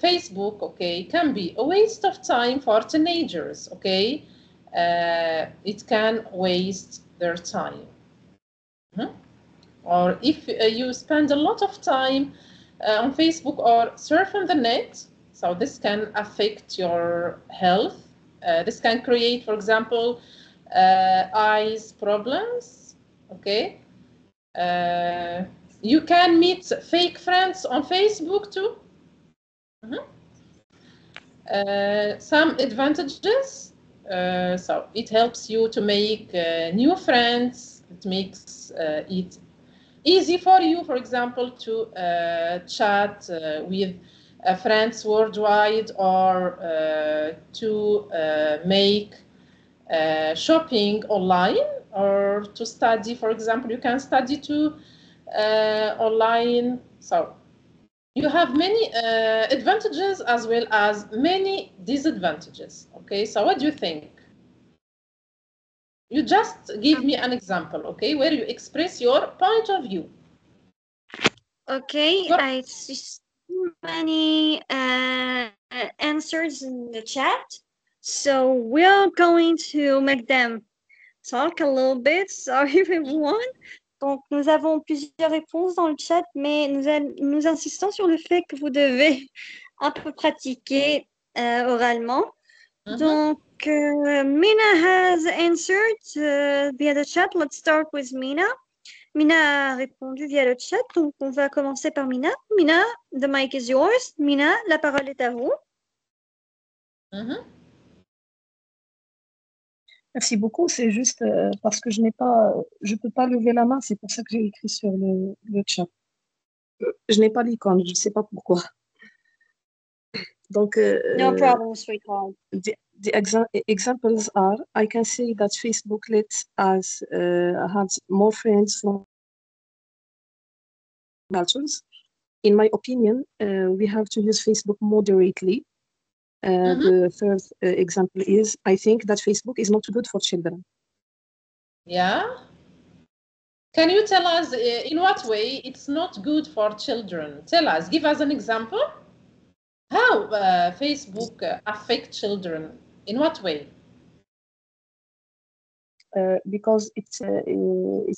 Facebook, okay, can be a waste of time for teenagers, okay? It can waste their time. Or if you spend a lot of time on Facebook or surf on the net, so this can affect your health. This can create, for example, eyes problems, okay? You can meet fake friends on Facebook too. Some advantages, so it helps you to make new friends. It makes it easy for you, for example, to chat with friends worldwide, or to make shopping online, or to study, for example. You can study too online. So you have many advantages as well as many disadvantages. Okay, so what do you think? You just give me an example, okay, where you express your point of view. Okay, I many answers in the chat, so we're going to make them talk a little bit. Sorry everyone. Donc, nous avons plusieurs réponses dans le chat, mais nous insistons sur le fait que vous devez un peu pratiquer oralement. Donc, Mina has answered via the chat. Let's start with Mina. Mina a répondu via le chat, donc on va commencer par Mina. Mina, the mic is yours. Mina, la parole est à vous. Merci beaucoup. C'est juste parce que je peux pas lever la main. C'est pour ça que j'ai écrit sur le chat. Je n'ai pas l'icône. Je ne sais pas pourquoi. Donc, no problem, sweetheart. The examples are, I can say that Facebook lets us have more friends from cultures. In my opinion, we have to use Facebook moderately. The third example is, I think that Facebook is not good for children. Yeah. Can you tell us in what way it's not good for children? Tell us, give us an example. How Facebook affect children? In what way? Because it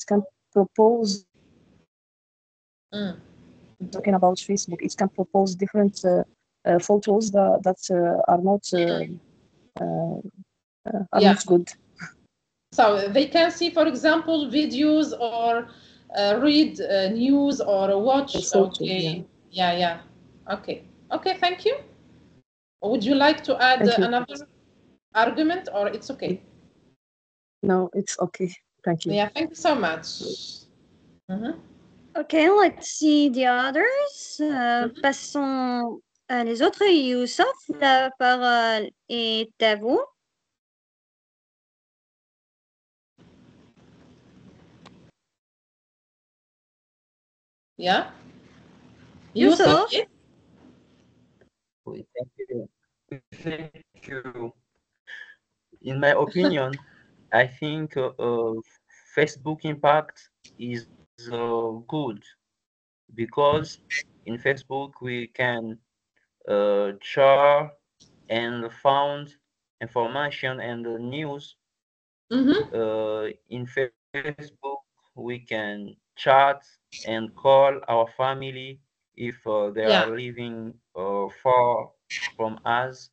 can propose, talking about Facebook, it can propose different photos that are not not good. So they can see, for example, videos or read news or watch. Okay. Yeah. Okay. Thank you. Would you like to add another argument, or it's okay? No, it's okay. Thank you. Yeah, thank you so much. Okay, let's see the others. Passons à les autres. Youssef, la parole est à vous. Yeah. Youssef. Thank you. In my opinion, I think Facebook impact is good because in Facebook we can share and found information and news. In Facebook we can chat and call our family if they are living far from us.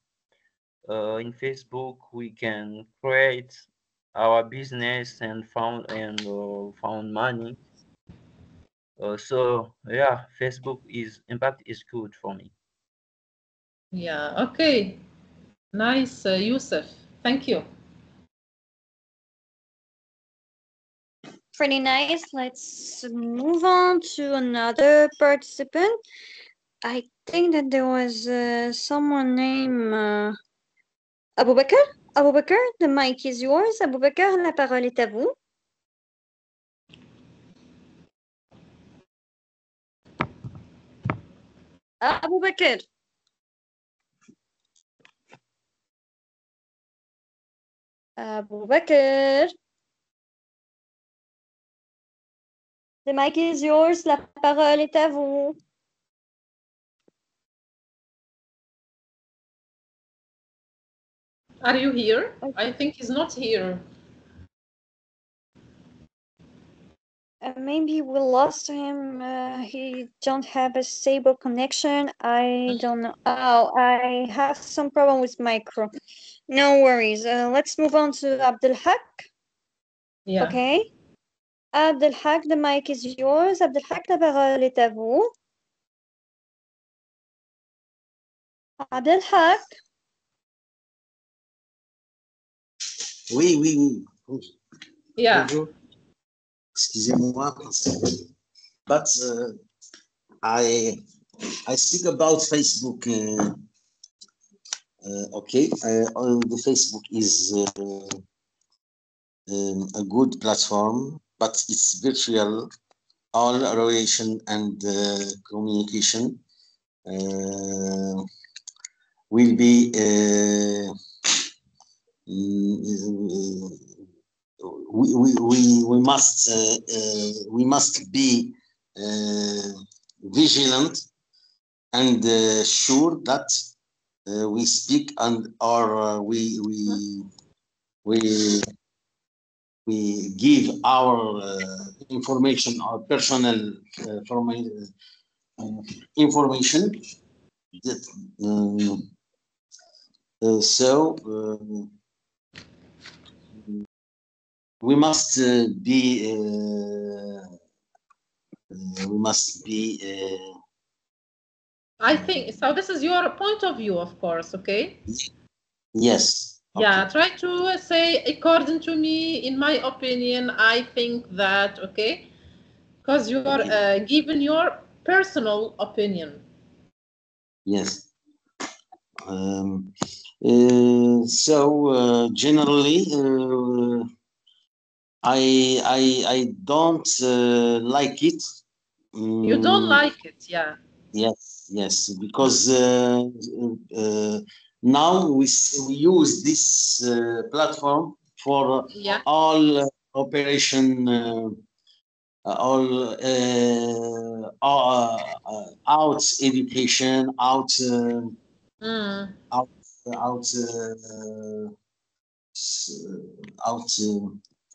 In Facebook we can create our business and found money. So yeah, Facebook impact is good for me. Yeah, okay. Nice, Youssef. Thank you. Pretty nice. Let's move on to another participant. I think that there was someone named Aboubakar. Aboubakar, the mic is yours. Aboubakar, la parole est à vous. Aboubakar. Aboubakar. The mic is yours. La parole est à vous. Are you here? I think he's not here. Maybe we lost him. He don't have a stable connection. I don't know. Oh, I have some problem with micro. No worries. Let's move on to Abdelhak. Yeah. Okay. Abdelhak, the mic is yours. Abdelhak, la parole est à vous. Abdelhak. Oui. Yeah. Bonjour. Excusez-moi, but I speak about Facebook. Okay, on the Facebook is a good platform, but it's virtual. All relation and communication will be we must be vigilant and sure that we speak and or we give our information or personal information that so we must be I think so. This is your point of view, of course. Okay. yes. Yeah. Okay. Try to say, according to me, in my opinion, I think that. Okay. Because you are giving your personal opinion. Yes. So generally, I don't like it. You don't like it, yeah. Yes, because now we use this platform for all operation, all out education, out out out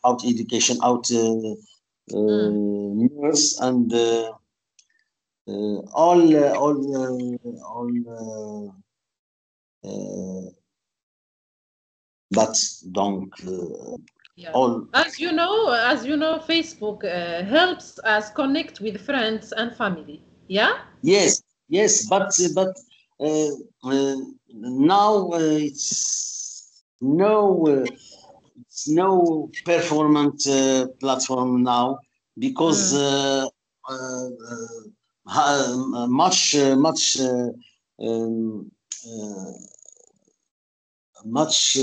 out education, out news and but don't all. As you know, Facebook helps us connect with friends and family. Yeah. Yes, but now it's no performant platform now because much um, uh, much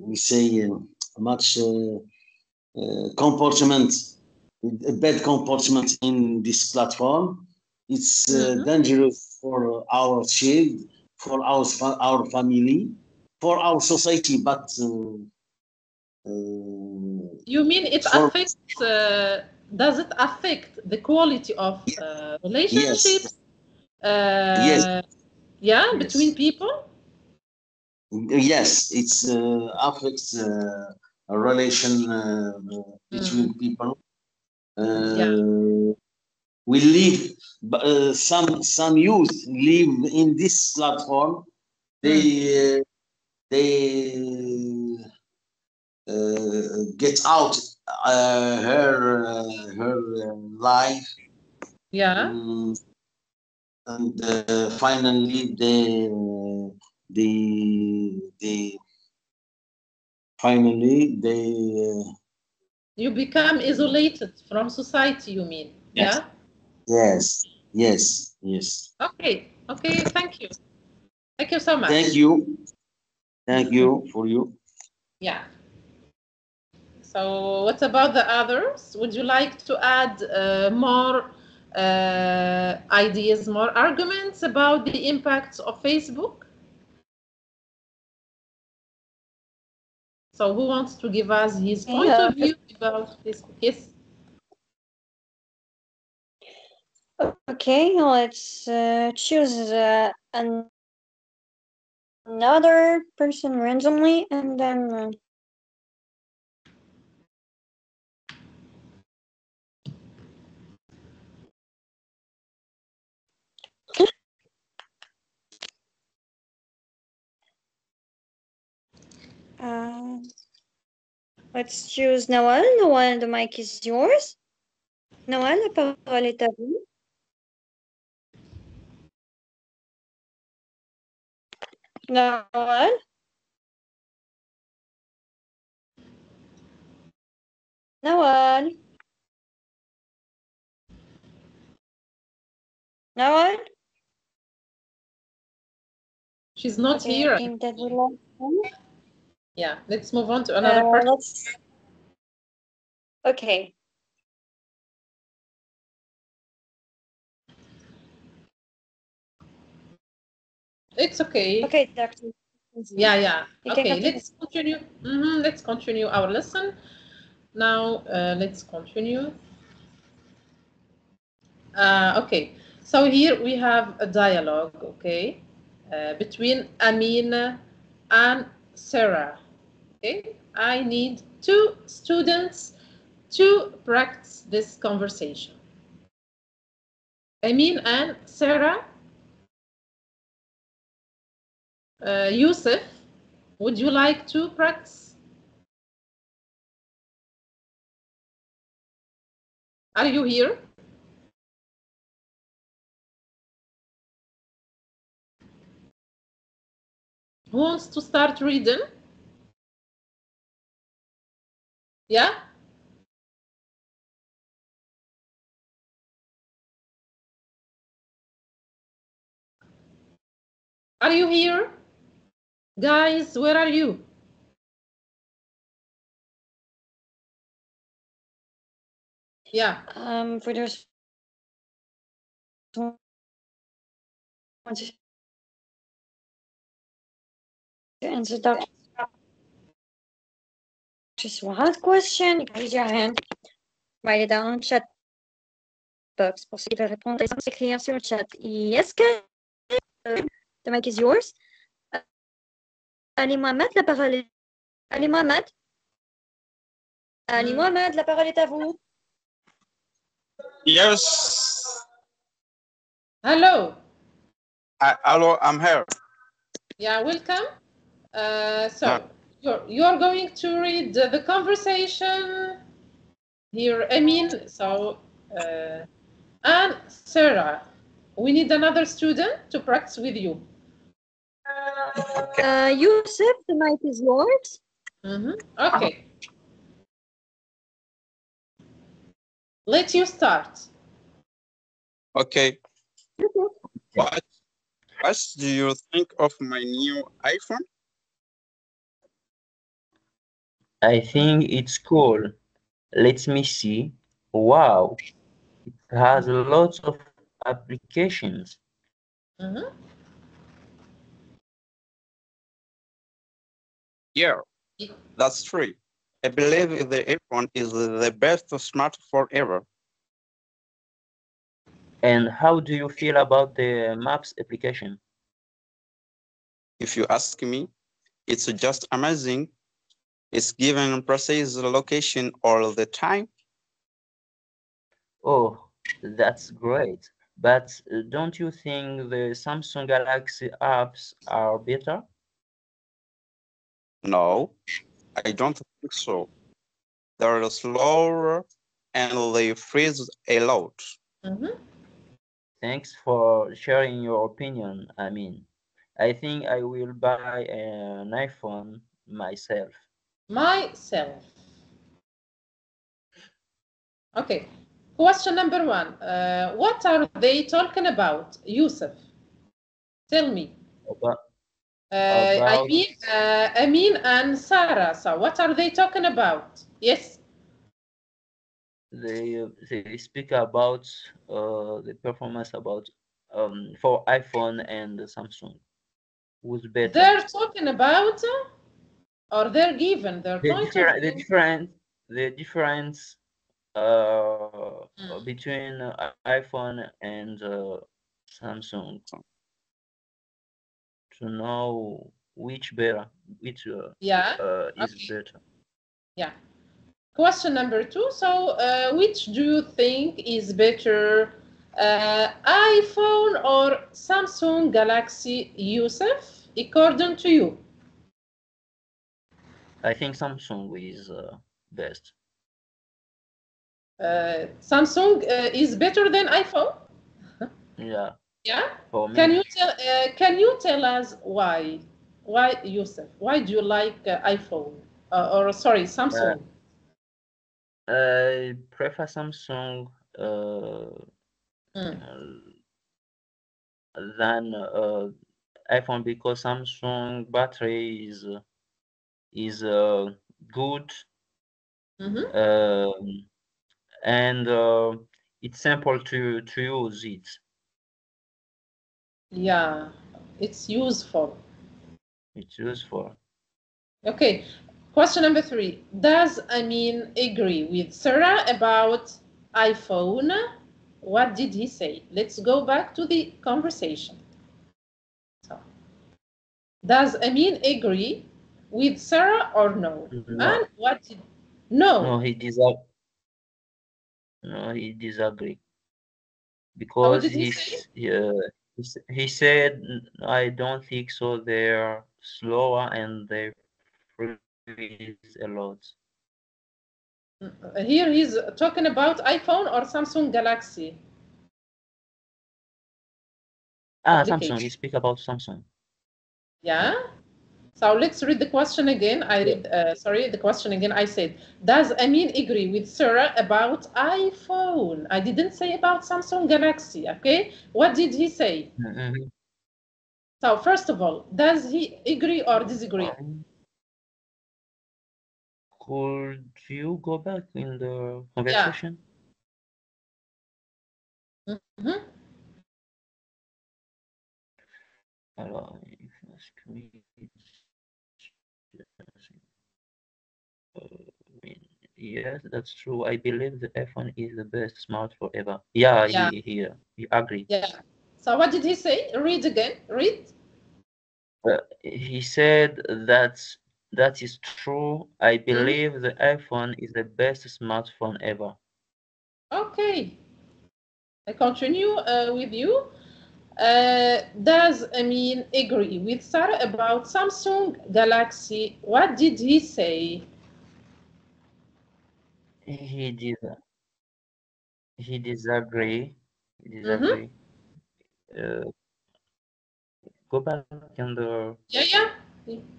we say much comportment, bad comportment in this platform. It's dangerous for our child, for our family, for our society. But you mean it affects? Does it affect the quality of relationships? Yes. Yeah, between people. Yes, it affects a relation between people. We live, some youth live in this platform. They get out her life. Yeah. And finally they you become isolated from society, you mean? Yes. Yeah. Yes. Okay. Thank you so much. Thank you for you. Yeah. So what about the others? Would you like to add more ideas, more arguments about the impacts of Facebook? So who wants to give us his point of view about Facebook? Yes. Okay, let's choose another person randomly and then let's choose Nawal. Nawal, the mic is yours. Nawal, la parole est à vous. Nawal? Nawal? Nawal? She's not here. I think that we lost her. Yeah, let's move on to another person. Okay. It's okay. Okay, Doctor. Yeah. Okay, let's continue. Let's continue our lesson. Now, let's continue. Okay, so here we have a dialogue, okay, between Amina and Sarah. Okay, I need 2 students to practice this conversation. Amin and Sarah. Yusuf, would you like to practice? Are you here? Who wants to start reading? Yeah? Are you here? Guys, where are you? Yeah. For those who want to answer Dr. Suad's question, you can raise your hand, write it down in chat box pour ceux qui veulent répondre. S'écrire sur le chat. Est-ce que the mic is yours? Ali Mohamed, la parole est... Ali Mohamed? Ali Mohamed, la parole est à vous. Yes. Hello. Hello, I'm here. Yeah, welcome. So you're going to read the conversation here, Amin. So and Sarah, we need another student to practice with you. Yusuf, the mic is yours. Okay. Let you start. Okay. What do you think of my new iPhone? I think it's cool. Let me see. Wow, it has lots of applications. Yeah, that's true. I believe the iPhone is the best smartphone ever. And how do you feel about the Maps application? If you ask me, it's just amazing. It's giving precise location all the time. Oh, that's great. But don't you think the Samsung Galaxy apps are better? No, I don't think so. They're slower and they freeze a lot. Thanks for sharing your opinion. I mean, I think I will buy an iPhone myself. Myself. Okay. Question number 1. What are they talking about? Yusuf, tell me. I mean, Amin and Sarah. So what are they talking about? Yes. They speak about the performance about for iPhone and Samsung. Who's better? They're talking about, or they're given their point of view. The difference between iPhone and Samsung, to know which is better. Yeah. Question number 2. So which do you think is better, iPhone or Samsung Galaxy, Yusuf, according to you? I think Samsung is best. Samsung is better than iPhone? Yeah. Yeah. For me. Can you tell us why? Why, Yusuf? Why do you like iPhone? Or sorry, Samsung? I prefer Samsung than iPhone because Samsung battery is good. And it's simple to use it. Yeah, it's useful. It's useful. Okay, question number 3. Does Amin agree with Sarah about iPhone? What did he say? Let's go back to the conversation. So, does Amin agree with Sarah or no? No, And what did... No. no, he disagree. No, he disagree How because did he say? he said, I don't think so. They're slower and they freeze a lot. Here he's talking about iPhone or Samsung Galaxy application. Samsung. He speak about Samsung. Yeah. So let's read the question again. I read, sorry, the question again. I said, does Amin agree with Sarah about iPhone? I didn't say about Samsung Galaxy, okay? What did he say? Mm-hmm. So first of all, does he agree or disagree? Could you go back in the conversation? Yeah. Mm-hmm. Alors, if you ask me, yes, that's true. I believe the iPhone is the best smartphone ever. Yeah, Yeah. he agreed. Yeah. So what did he say? Read again. Read. He said that is true. I believe the iPhone is the best smartphone ever. Okay. I continue with you. Does Amin agree with Sarah about Samsung Galaxy? What did he say? He disagree. He disagree. Go back in the Yeah.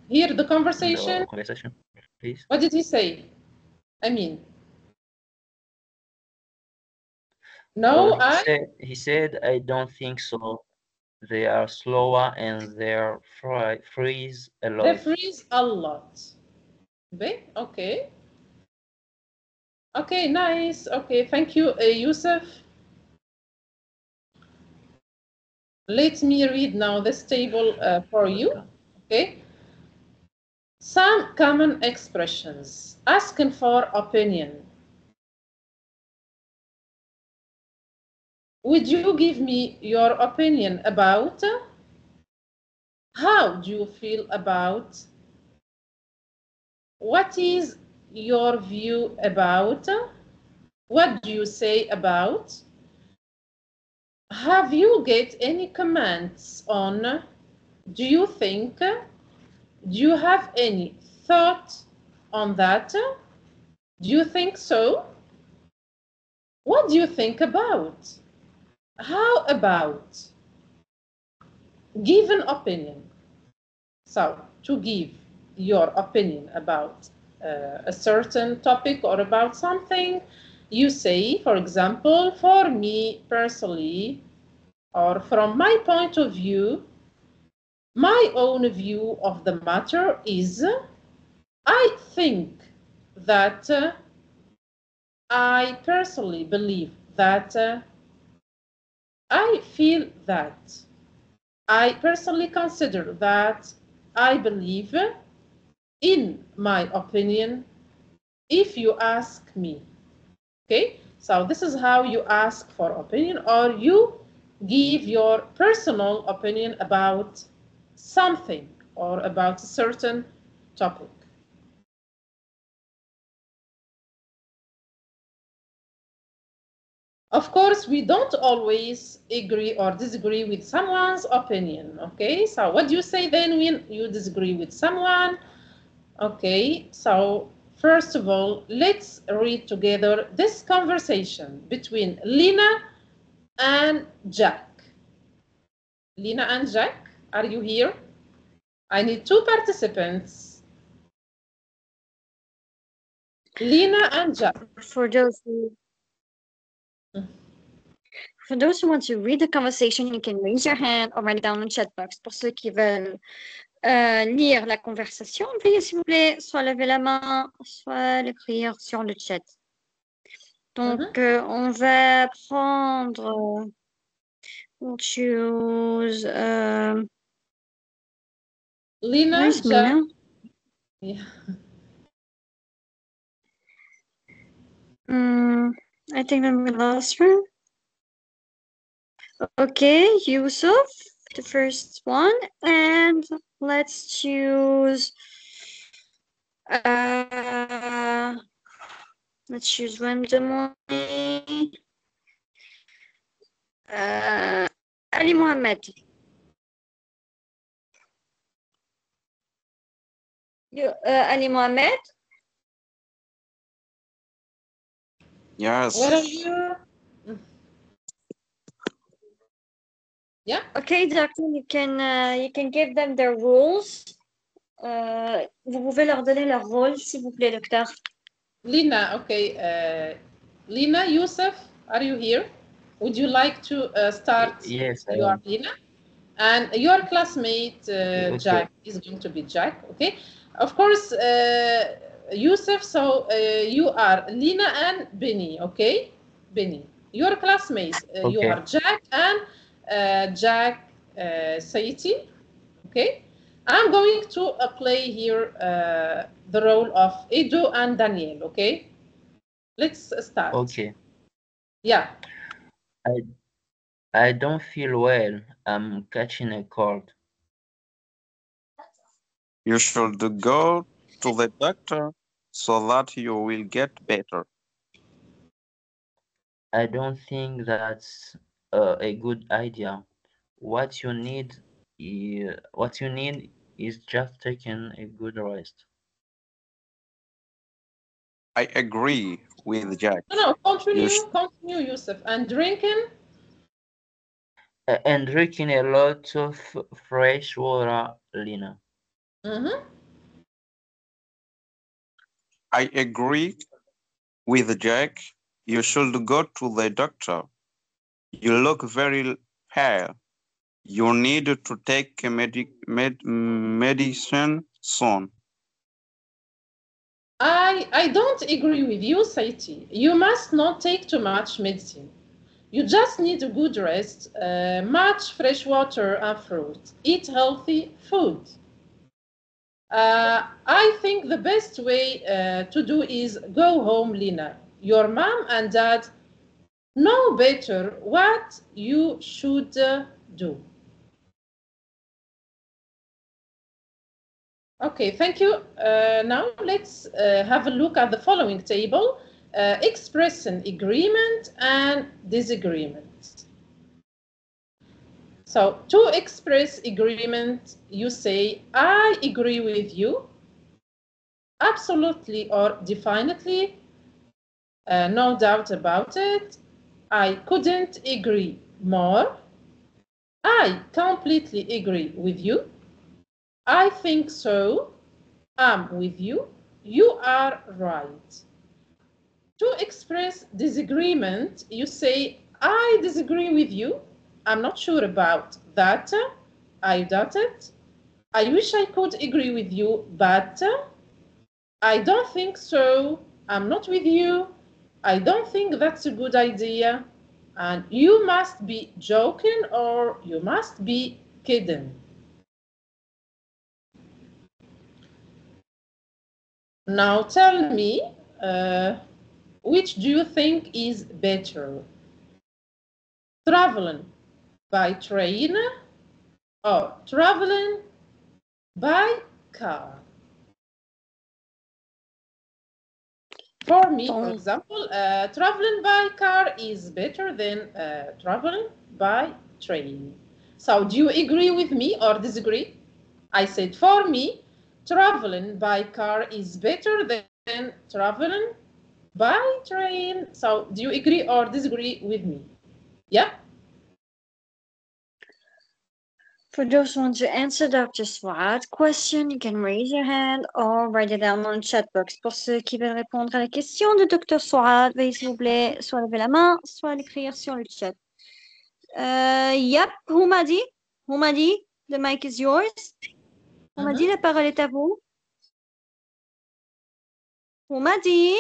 Hear the conversation. conversation, please. What did he say? Amin. No, he said, I don't think so. They are slower and they freeze a lot. They freeze a lot. Okay. Okay, nice. Okay, thank you, Yusuf. Let me read now this table for you. Okay. Some common expressions. Asking for opinion. Would you give me your opinion about? How do you feel about? What is your view about? What do you say about? Have you get any comments on? Do you think? Do you have any thought on that? Do you think so? What do you think about? How about? Give an opinion. So, to give your opinion about a certain topic or about something, you say, for example, for me personally, or from my point of view, my own view of the matter is, I think that, I personally believe that, I feel that, I personally consider that, I believe, in my opinion, if you ask me. Okay, so this is how you ask for opinion, or you give your personal opinion about something or about a certain topic. Of course, we don't always agree or disagree with someone's opinion. Okay, so what do you say then when you disagree with someone? Okay, so first of all, let's read together this conversation between Lina and Jack. Lina and Jack, are you here? I need 2 participants. Lina and Jack. For those who want to read the conversation, you can raise your hand or write it down in the chat box. Pour ceux qui veulent lire la conversation, veuillez s'il vous plaît soit lever la main, soit l'écrire sur le chat. Donc, on va prendre... we'll choose... Lina, Jack. Yeah. I think that we lost her. Okay, Yusuf, the first one, and let's choose. Uh, let's choose randomly. Ali Mohammed. Ali Mohammed. Yes. Where are you? Yeah. Okay, doctor, you can give them their rules. Vous pouvez leur donner leur rôle, s'il vous plaît, docteur. Lina, okay. Lina, Yusuf, are you here? Would you like to start? Yes, I You are am. Lina. And your classmate, Okay. Jack, is going to be Jack, okay? Of course, Yusuf, so you are Lina and Benny, okay? Benny. Your classmates, you Okay. are Jack and Jack Saiti, okay? I'm going to play here the role of Edo and Daniel, okay? Let's start. Okay. Yeah. I don't feel well. I'm catching a cold. You should go to the doctor so that you will get better. I don't think that's a good idea. What you need, what you need is just taking a good rest. I agree with Jack. No, You sh- continue, Yusuf. And drinking? And drinking a lot of fresh water, Lina. Mm-hmm. I agree with Jack. You should go to the doctor. You look very pale. You need to take medicine soon. I don't agree with you, Saiti. You must not take too much medicine. You just need a good rest, much fresh water and fruit. Eat healthy food. I think the best way to do is go home, Lina. Your mom and dad know better what you should do. Okay, thank you. Now let's have a look at the following table, expressing agreement and disagreement. So to express agreement, you say, I agree with you, absolutely or definitely, no doubt about it, I couldn't agree more, I completely agree with you, I think so, I'm with you, you are right. To express disagreement, you say, I disagree with you. I'm not sure about that. I doubt it. I wish I could agree with you, but I don't think so. I'm not with you. I don't think that's a good idea. And you must be joking or you must be kidding. Now tell me, which do you think is better? Traveling by train or traveling by car? For me, for example, traveling by car is better than traveling by train. So do you agree with me or disagree? I said for me, traveling by car is better than traveling by train. So do you agree or disagree with me? Yeah? For those who want to answer Dr. Swad's question, you can raise your hand or write it down on the chat box. Pour ceux qui veulent répondre à la question de Dr. Swad, veuillez s'il vous plaît soit lever la main, soit l'écrire sur le chat. Yep, who m'a dit? Who m'a dit? The mic is yours. Who m'a dit? La parole est à vous. Who m'a dit?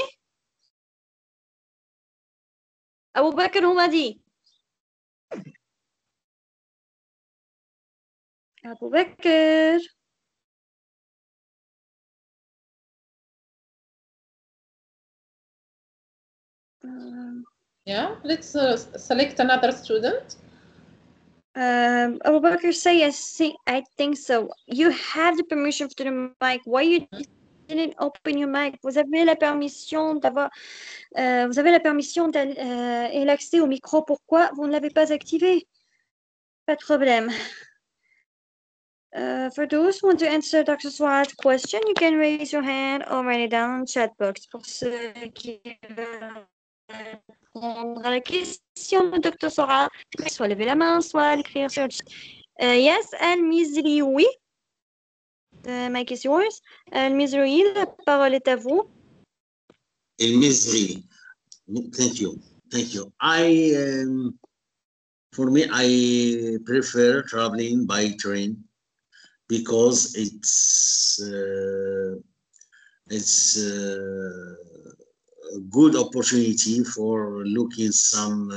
Abou Bakr, who m'a dit? Abou Bakr. Yeah, let's select another student. Abu Bakr say, I think so. You have the permission to the mic. Why you didn't open your mic? Vous avez la permission d'avoir, vous avez la permission et l'accès au micro. Pourquoi vous ne l'avez pas activé? Pas de problème. For those who want to answer Dr. Suarez's question, you can raise your hand or write it down in chat box. Pour ceux qui veulent répondre à la question de Dr. Suarez, soit lever la main, soit l'écrire sur le chat. Yes, Al-Mizri, oui. The mic is yours. Al-Mizri, la parole est à vous. Al-Mizri, thank you. Thank you. For me, I prefer traveling by train because it's a good opportunity for looking some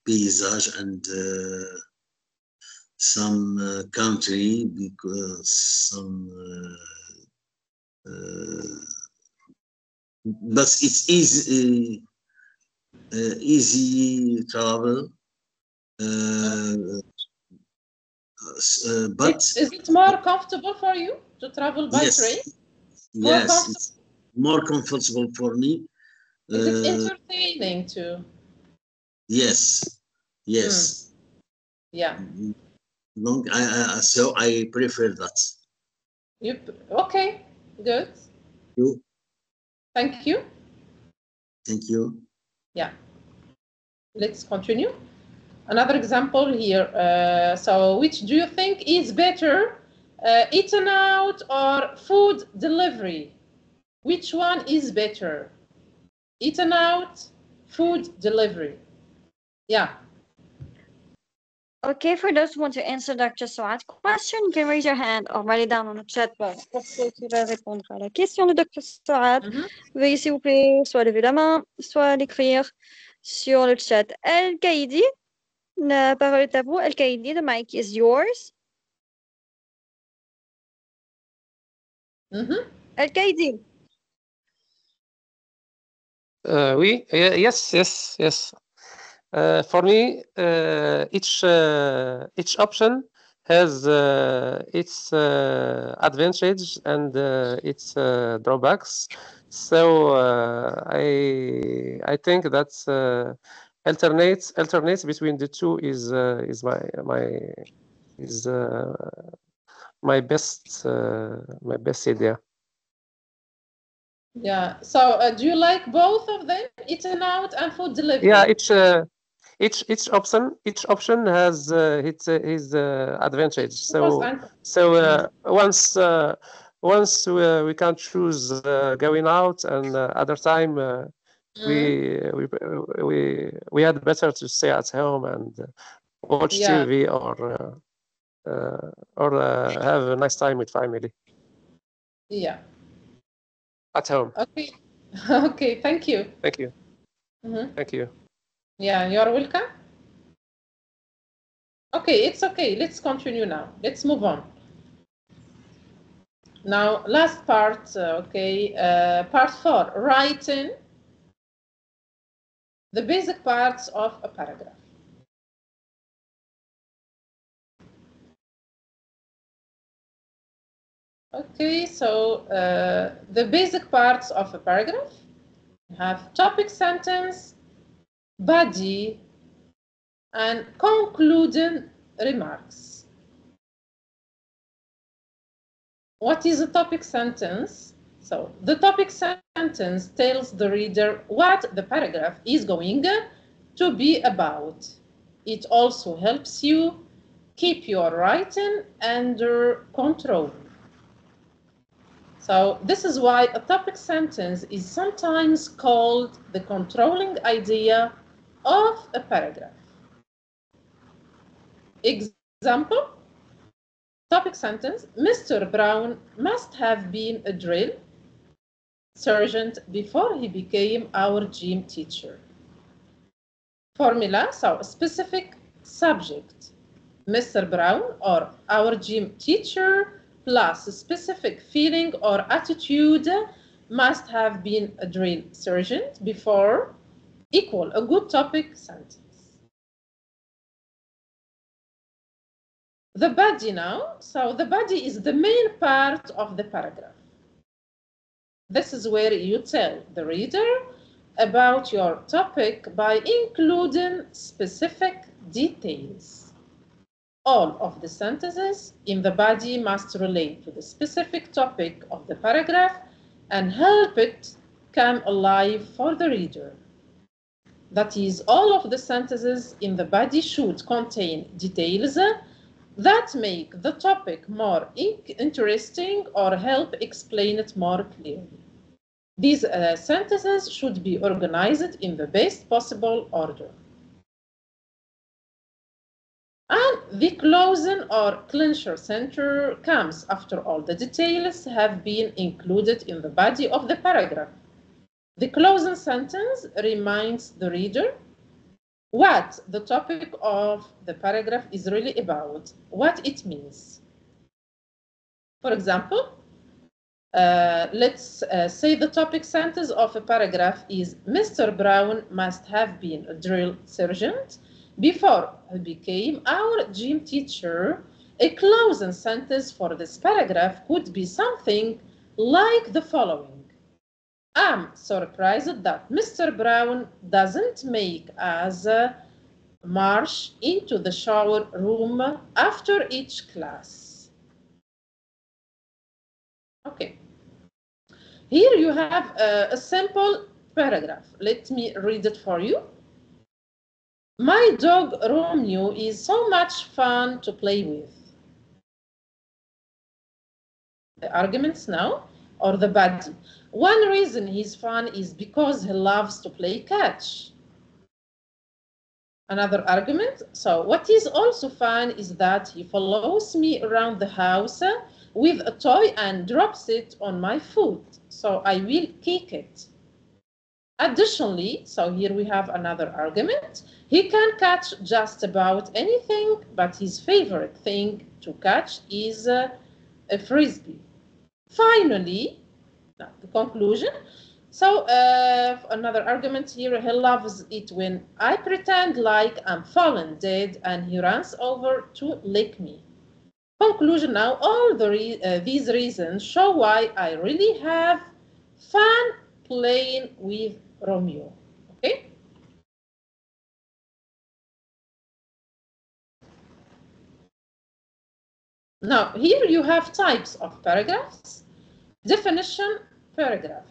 paysage and some country, because some but it's easy travel. But is it more comfortable for you to travel by train? Yes, it's more comfortable for me. Is it entertaining too? Yes. Yeah. So I prefer that. Okay, good. Thank you. Thank you. Yeah. Let's continue. Another example here. So which do you think is better, eaten out or food delivery? Which one is better? Eaten out, food delivery? Yeah. Okay, for those who want to answer Dr. Suarez's question, you can raise your hand or write it down on the chat box. Pour ceux qui veulent répondre à la question de Dr. Suarez, veuillez s'il vous plaît soit lever la main, soit l'écrire sur le chat. Al-Qaidi, la parole est à vous. Al-Qaidi, the mic is yours. Al-Qaidi. Oui, yes. For me, each option has its advantage and its drawbacks. So I think that alternates between the two is my best idea. Yeah. So do you like both of them, eaten out and food delivery? Yeah, each option has his advantage. So once we can choose going out, and other time we had better to stay at home and watch TV or have a nice time with family. Yeah. At home. Okay. Okay. Thank you. Thank you. Thank you. Yeah, you're welcome. Okay, it's okay. Let's continue now. Let's move on. Now, last part, part 4, writing the basic parts of a paragraph. Okay, so the basic parts of a paragraph have topic sentence, body, and concluding remarks. What is a topic sentence? So the topic sentence tells the reader what the paragraph is going to be about. It also helps you keep your writing under control. So this is why a topic sentence is sometimes called the controlling idea of a paragraph. Example, topic sentence, Mr. Brown must have been a drill sergeant before he became our gym teacher. Formula, so a specific subject, Mr. Brown or our gym teacher, plus a specific feeling or attitude, must have been a drill sergeant before, equal a good topic sentence. The body now. So the body is the main part of the paragraph. This is where you tell the reader about your topic by including specific details. All of the sentences in the body must relate to the specific topic of the paragraph and help it come alive for the reader. That is, all of the sentences in the body should contain details that make the topic more interesting or help explain it more clearly. These sentences should be organized in the best possible order. And the closing or clincher center comes after all the details have been included in the body of the paragraph. The closing sentence reminds the reader what the topic of the paragraph is really about, what it means. For example, let's say the topic sentence of a paragraph is Mr. Brown must have been a drill sergeant before he became our gym teacher. A closing sentence for this paragraph could be something like the following. I'm surprised that Mr. Brown doesn't make us march into the shower room after each class. Okay. Here you have a simple paragraph. Let me read it for you. My dog Romeo is so much fun to play with. The arguments now, or the body. One reason he's fun is because he loves to play catch. Another argument, so what is also fun is that he follows me around the house with a toy and drops it on my foot, so I will kick it. Additionally, so here we have another argument, he can catch just about anything, but his favorite thing to catch is a frisbee. Finally, the conclusion. So another argument here, he loves it when I pretend like I'm fallen dead and he runs over to lick me. Conclusion now, all these reasons show why I really have fun playing with Romeo. Okay? Now, here you have types of paragraphs. Definition paragraph.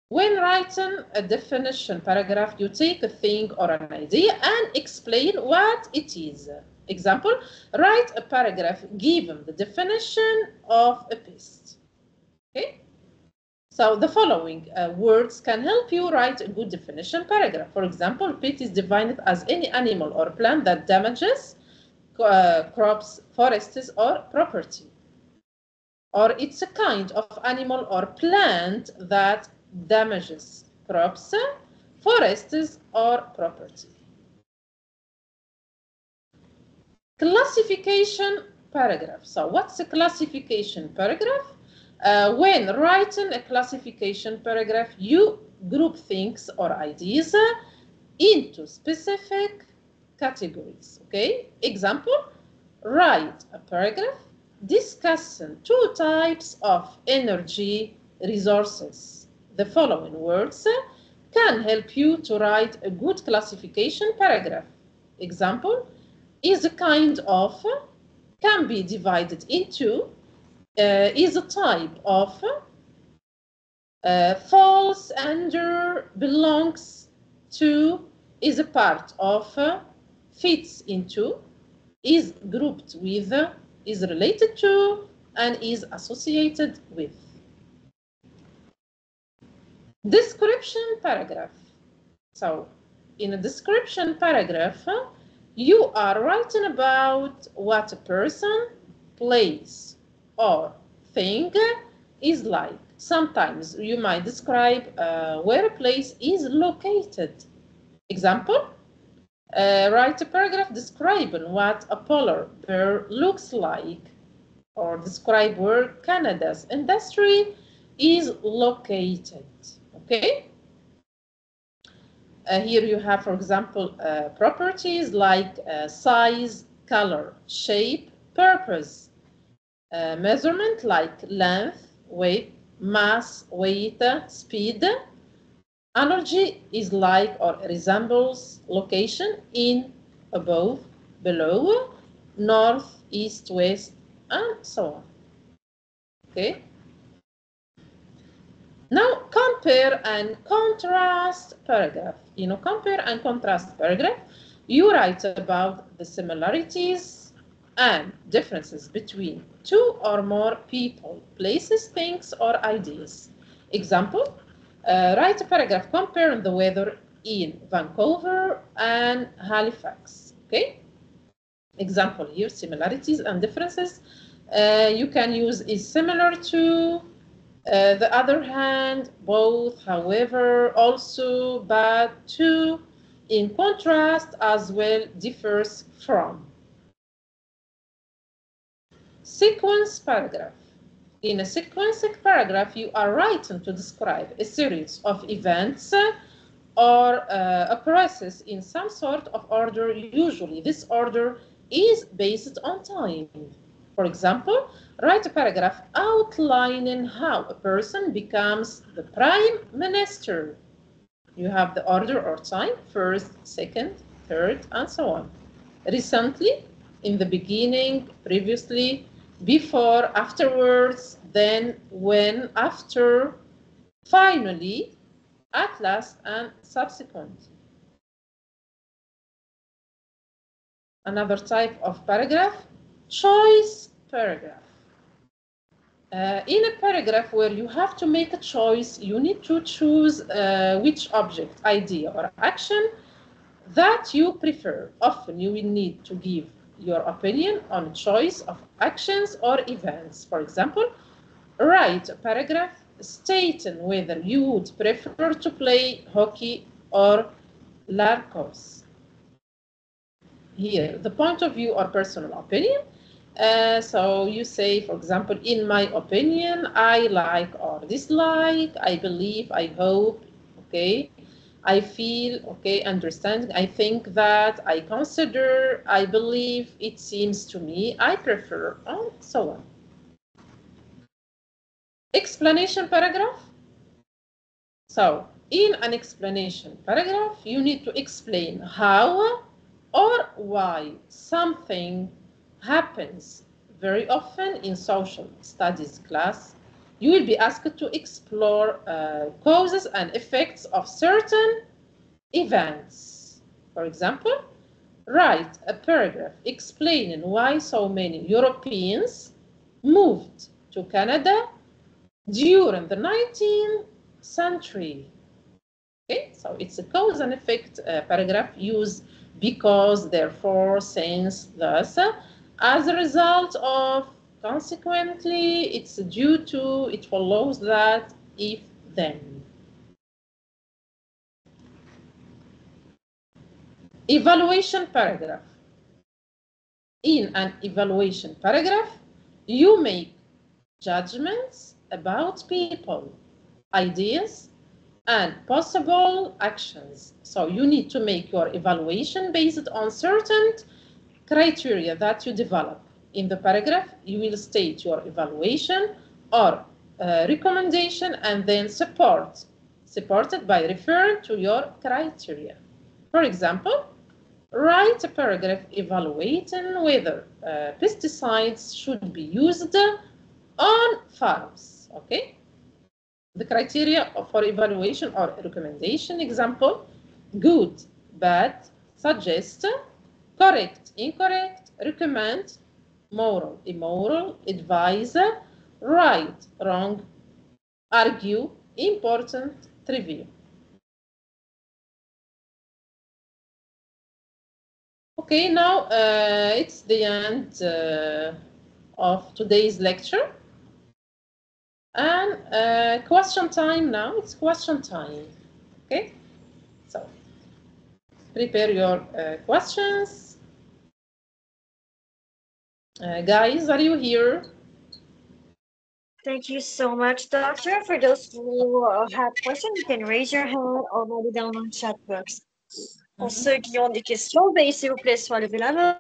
When writing a definition paragraph, you take a thing or an idea and explain what it is. Example, write a paragraph given the definition of a pest. Okay? So the following words can help you write a good definition paragraph. For example, pest is defined as any animal or plant that damages crops, forests, or property. Or it's a kind of animal or plant that damages crops, forests, or property. Classification paragraph. So what's a classification paragraph? When writing a classification paragraph, you group things or ideas into specific categories. Okay? Example, write a paragraph discussing 2 types of energy resources. The following words can help you to write a good classification paragraph. Example, is a kind of, can be divided into, is a type of, falls under, belongs to, is a part of, fits into, is grouped with, is related to, and is associated with. Description paragraph. So, in a description paragraph, you are writing about what a person, place, or thing is like. Sometimes you might describe where a place is located. Example, write a paragraph describing what a polar bear looks like, or describe where Canada's industry is located. Okay? Here you have, for example, properties like size, color, shape, purpose. Measurement like length, width, mass, weight, speed. Analogy is like or resembles location in, above, below, north, east, west, and so on. Okay. Now compare and contrast paragraph. Compare and contrast paragraph. You write about the similarities and differences between two or more people, places, things, or ideas. Example, write a paragraph comparing the weather in Vancouver and Halifax. Okay. Example here, similarities and differences. You can use is similar to, the other hand, both, however, also, but, to, in contrast, as well, differs from. Sequence paragraph. In a sequencing paragraph, you are writing to describe a series of events or a process in some sort of order. Usually, this order is based on time. For example, write a paragraph outlining how a person becomes the prime minister. You have the order or time, first, second, third, and so on. Recently, in the beginning, previously, before, afterwards, then, when, after, finally, at last, and subsequent. Another type of paragraph, choice paragraph. In a paragraph where you have to make a choice, you need to choose which object, idea, or action that you prefer. Often you will need to give your opinion on choice of actions or events. For example, write a paragraph stating whether you would prefer to play hockey or lacrosse. Here, the point of view or personal opinion. So you say, for example, in my opinion, I like or dislike, I believe, I hope, okay, I feel, okay, understanding, I think that, I consider, I believe, it seems to me, I prefer, and so on. Explanation paragraph. So in an explanation paragraph, you need to explain how or why something happens. Very often in social studies class, you will be asked to explore causes and effects of certain events. For example, write a paragraph explaining why so many Europeans moved to Canada during the 19th century. Okay, so it's a cause and effect paragraph. Use because, therefore, since, thus, as a result of, consequently, it's due to, it follows that, if, then. Evaluation paragraph. In an evaluation paragraph, you make judgments about people, ideas, and possible actions. So you need to make your evaluation based on certain criteria that you develop. In the paragraph, you will state your evaluation or recommendation and then supported by referring to your criteria. For example, write a paragraph evaluating whether pesticides should be used on farms, okay? The criteria for evaluation or recommendation, example, good, bad, suggest, correct, incorrect, recommend, moral, immoral, advise, right, wrong, argue, important, trivial. Okay, now it's the end of today's lecture. And question time now, it's question time, okay? So, prepare your questions. Guys, are you here? Thank you so much, Doctor. For those who have questions, you can raise your hand or write it down on chat box. Pour ceux qui ont des questions, ben, s'il vous plaît, soit levez la main.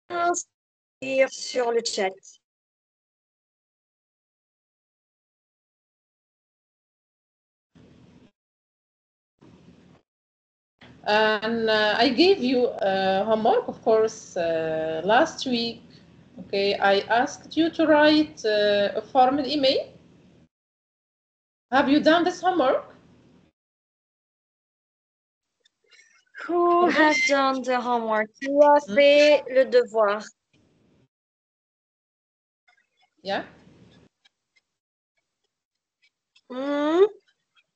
inscrire sur le chat. And I gave you homework, of course, last week. Okay, I asked you to write a formal email. Have you done this homework? Who has done the homework? Qui a fait le devoir? Yeah. Hmm?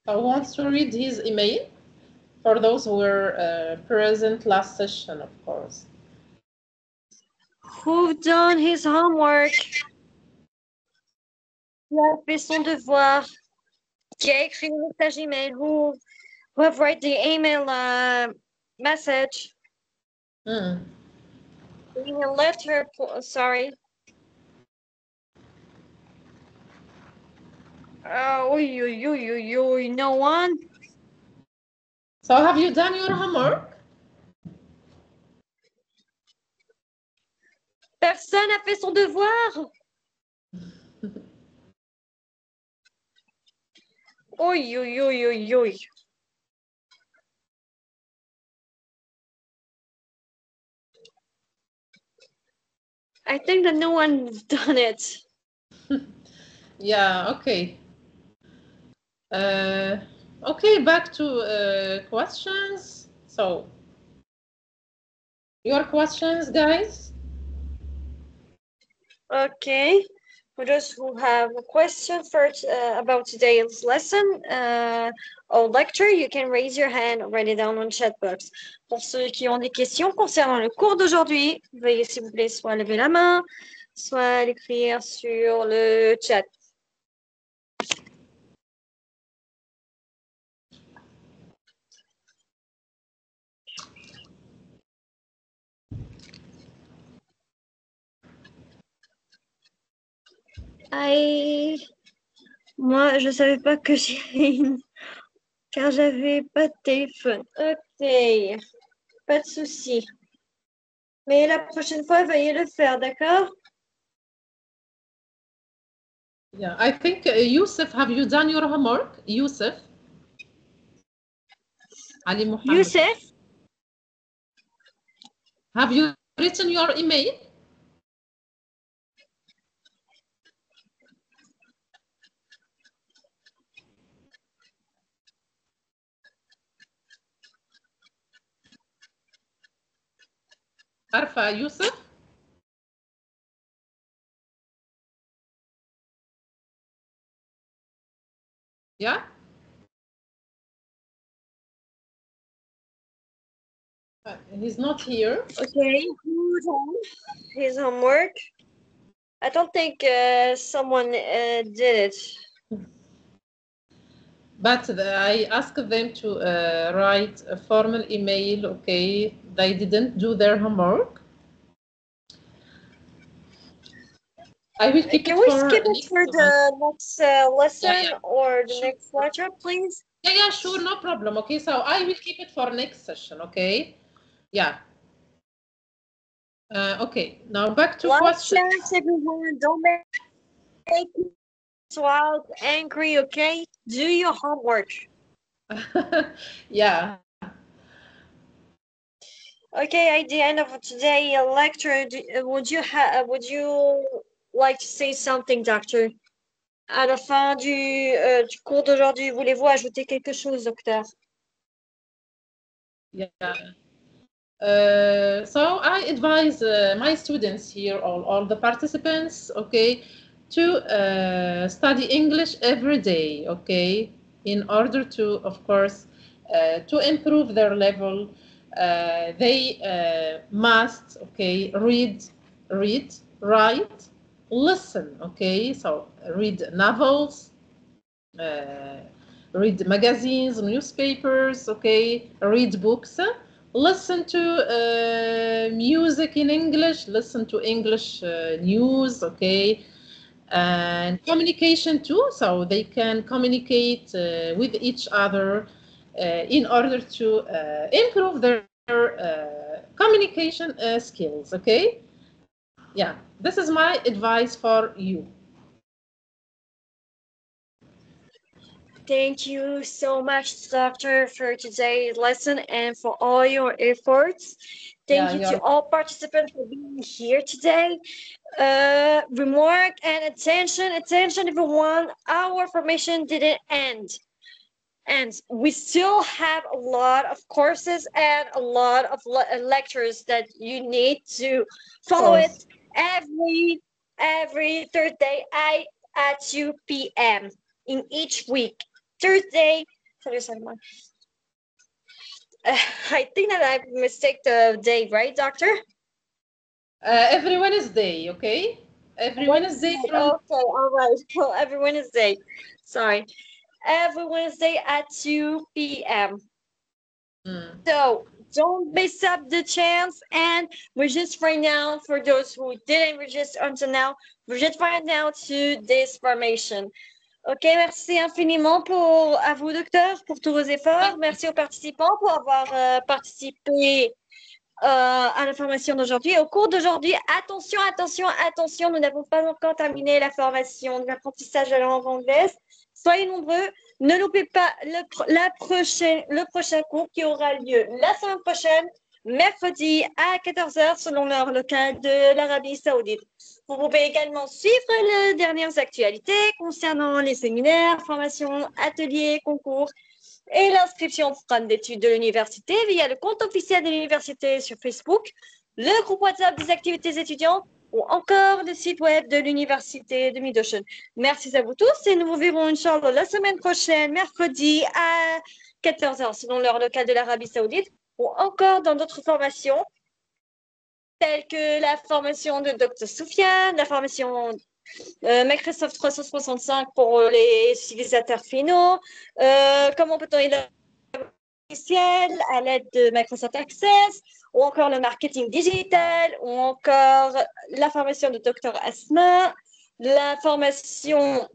So who wants to read his email? For those who were present last session, of course. Who done his homework? Qui a fait son devoir? Qui a écrit le message email? Who have write the email message? Mm. Email letter, sorry. No one. So have you done your homework? Personne n'a fait son devoir. I think that no one's done it. Yeah, okay. Okay, back to questions. So, your questions, guys? Okay. For those who have a question about today's lesson or lecture, you can raise your hand or write it down on chat box. Pour ceux qui ont des questions concernant le cours d'aujourd'hui, veuillez s'il vous plaît soit lever la main, soit l'écrire sur le chat. Moi, je savais pas que car j'avais pas de téléphone. Ok, pas de souci. Mais la prochaine fois, veuillez le faire, d'accord? Yeah, I think Yusuf, have you done your homework? Yusuf? Ali Muhammad. Youssef? Have you written your email? Arfa, Yusuf? Yeah? He's not here. Okay, who done his homework? I don't think someone did it. But I asked them to write a formal email, okay? They didn't do their homework. I will keep Can it we for skip it for the next lesson or the sure. next lecture, please? Yeah, sure, no problem. Okay, so I will keep it for next session, okay? Yeah. Okay, now back to questions. Chance, everyone. Don't make Swag angry, okay? Do your homework. Yeah. Okay, at the end of today's lecture, would you like to say something, doctor? À la fin du cours d'aujourd'hui, voulez-vous ajouter quelque chose, docteur? Yeah. So I advise my students here, all the participants, okay, to study English every day, okay, in order to, of course, to improve their level. They must, okay, read, write, listen, okay, so read novels, read magazines, newspapers, okay, read books, listen to music in English, listen to English news, okay, and communication too, so they can communicate with each other in order to improve their communication skills, okay? Yeah, this is my advice for you. Thank you so much, Doctor, for today's lesson and for all your efforts. Thank you to all participants for being here today. Remark and attention, everyone. Our formation didn't end. And we still have a lot of courses and a lot of lectures that you need to follow it every Thursday at 2 p.m. in each week. Thursday. Sorry, I think that I mistake the day, right, Doctor? Every Wednesday, okay? Every Wednesday from... Okay, all right. Well, every Wednesday. Sorry. Every Wednesday at 2 p.m. So don't miss up the chance and register right now for those who didn't register until now. Register right now to this formation. Ok, merci infiniment à vous, docteur, pour tous vos efforts. Merci aux participants pour avoir participé à la formation d'aujourd'hui. Au cours d'aujourd'hui, attention, nous n'avons pas encore terminé la formation de l'apprentissage de la langue anglaise. Soyez nombreux, ne loupez pas le prochain cours qui aura lieu la semaine prochaine, mercredi à 14h selon l'heure locale de l'Arabie Saoudite. Vous pouvez également suivre les dernières actualités concernant les séminaires, formations, ateliers, concours et l'inscription au programme d'études de l'université via le compte officiel de l'université sur Facebook, le groupe WhatsApp des activités étudiantes ou encore le site web de l'université de Midocean. Merci à vous tous et nous vous verrons, Inch'Allah, la semaine prochaine, mercredi à 14h selon l'heure locale de l'Arabie Saoudite ou encore dans d'autres formations telles que la formation de Dr Soufiane, la formation Microsoft 365 pour les utilisateurs finaux, comment peut-on aider à l'aide de Microsoft Access, ou encore le marketing digital, ou encore la formation de Dr Asma, la formation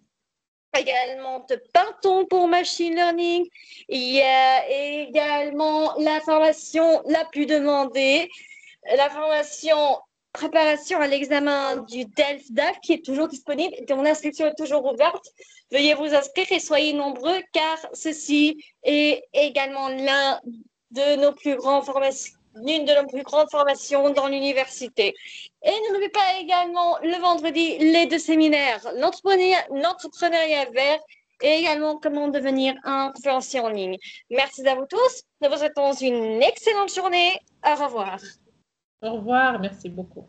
également de Python pour machine learning. Il y a également la formation la plus demandée, la formation préparation à l'examen du DELF-DAF qui est toujours disponible et dont l'inscription est toujours ouverte. Veuillez vous inscrire et soyez nombreux car ceci est également l'une de nos plus grandes formations dans l'université. Et n'oubliez pas également le vendredi les 2 séminaires, l'entrepreneuriat vert et également comment devenir un conférencier en ligne. Merci à vous tous. Nous vous souhaitons une excellente journée. Au revoir. Au revoir, merci beaucoup.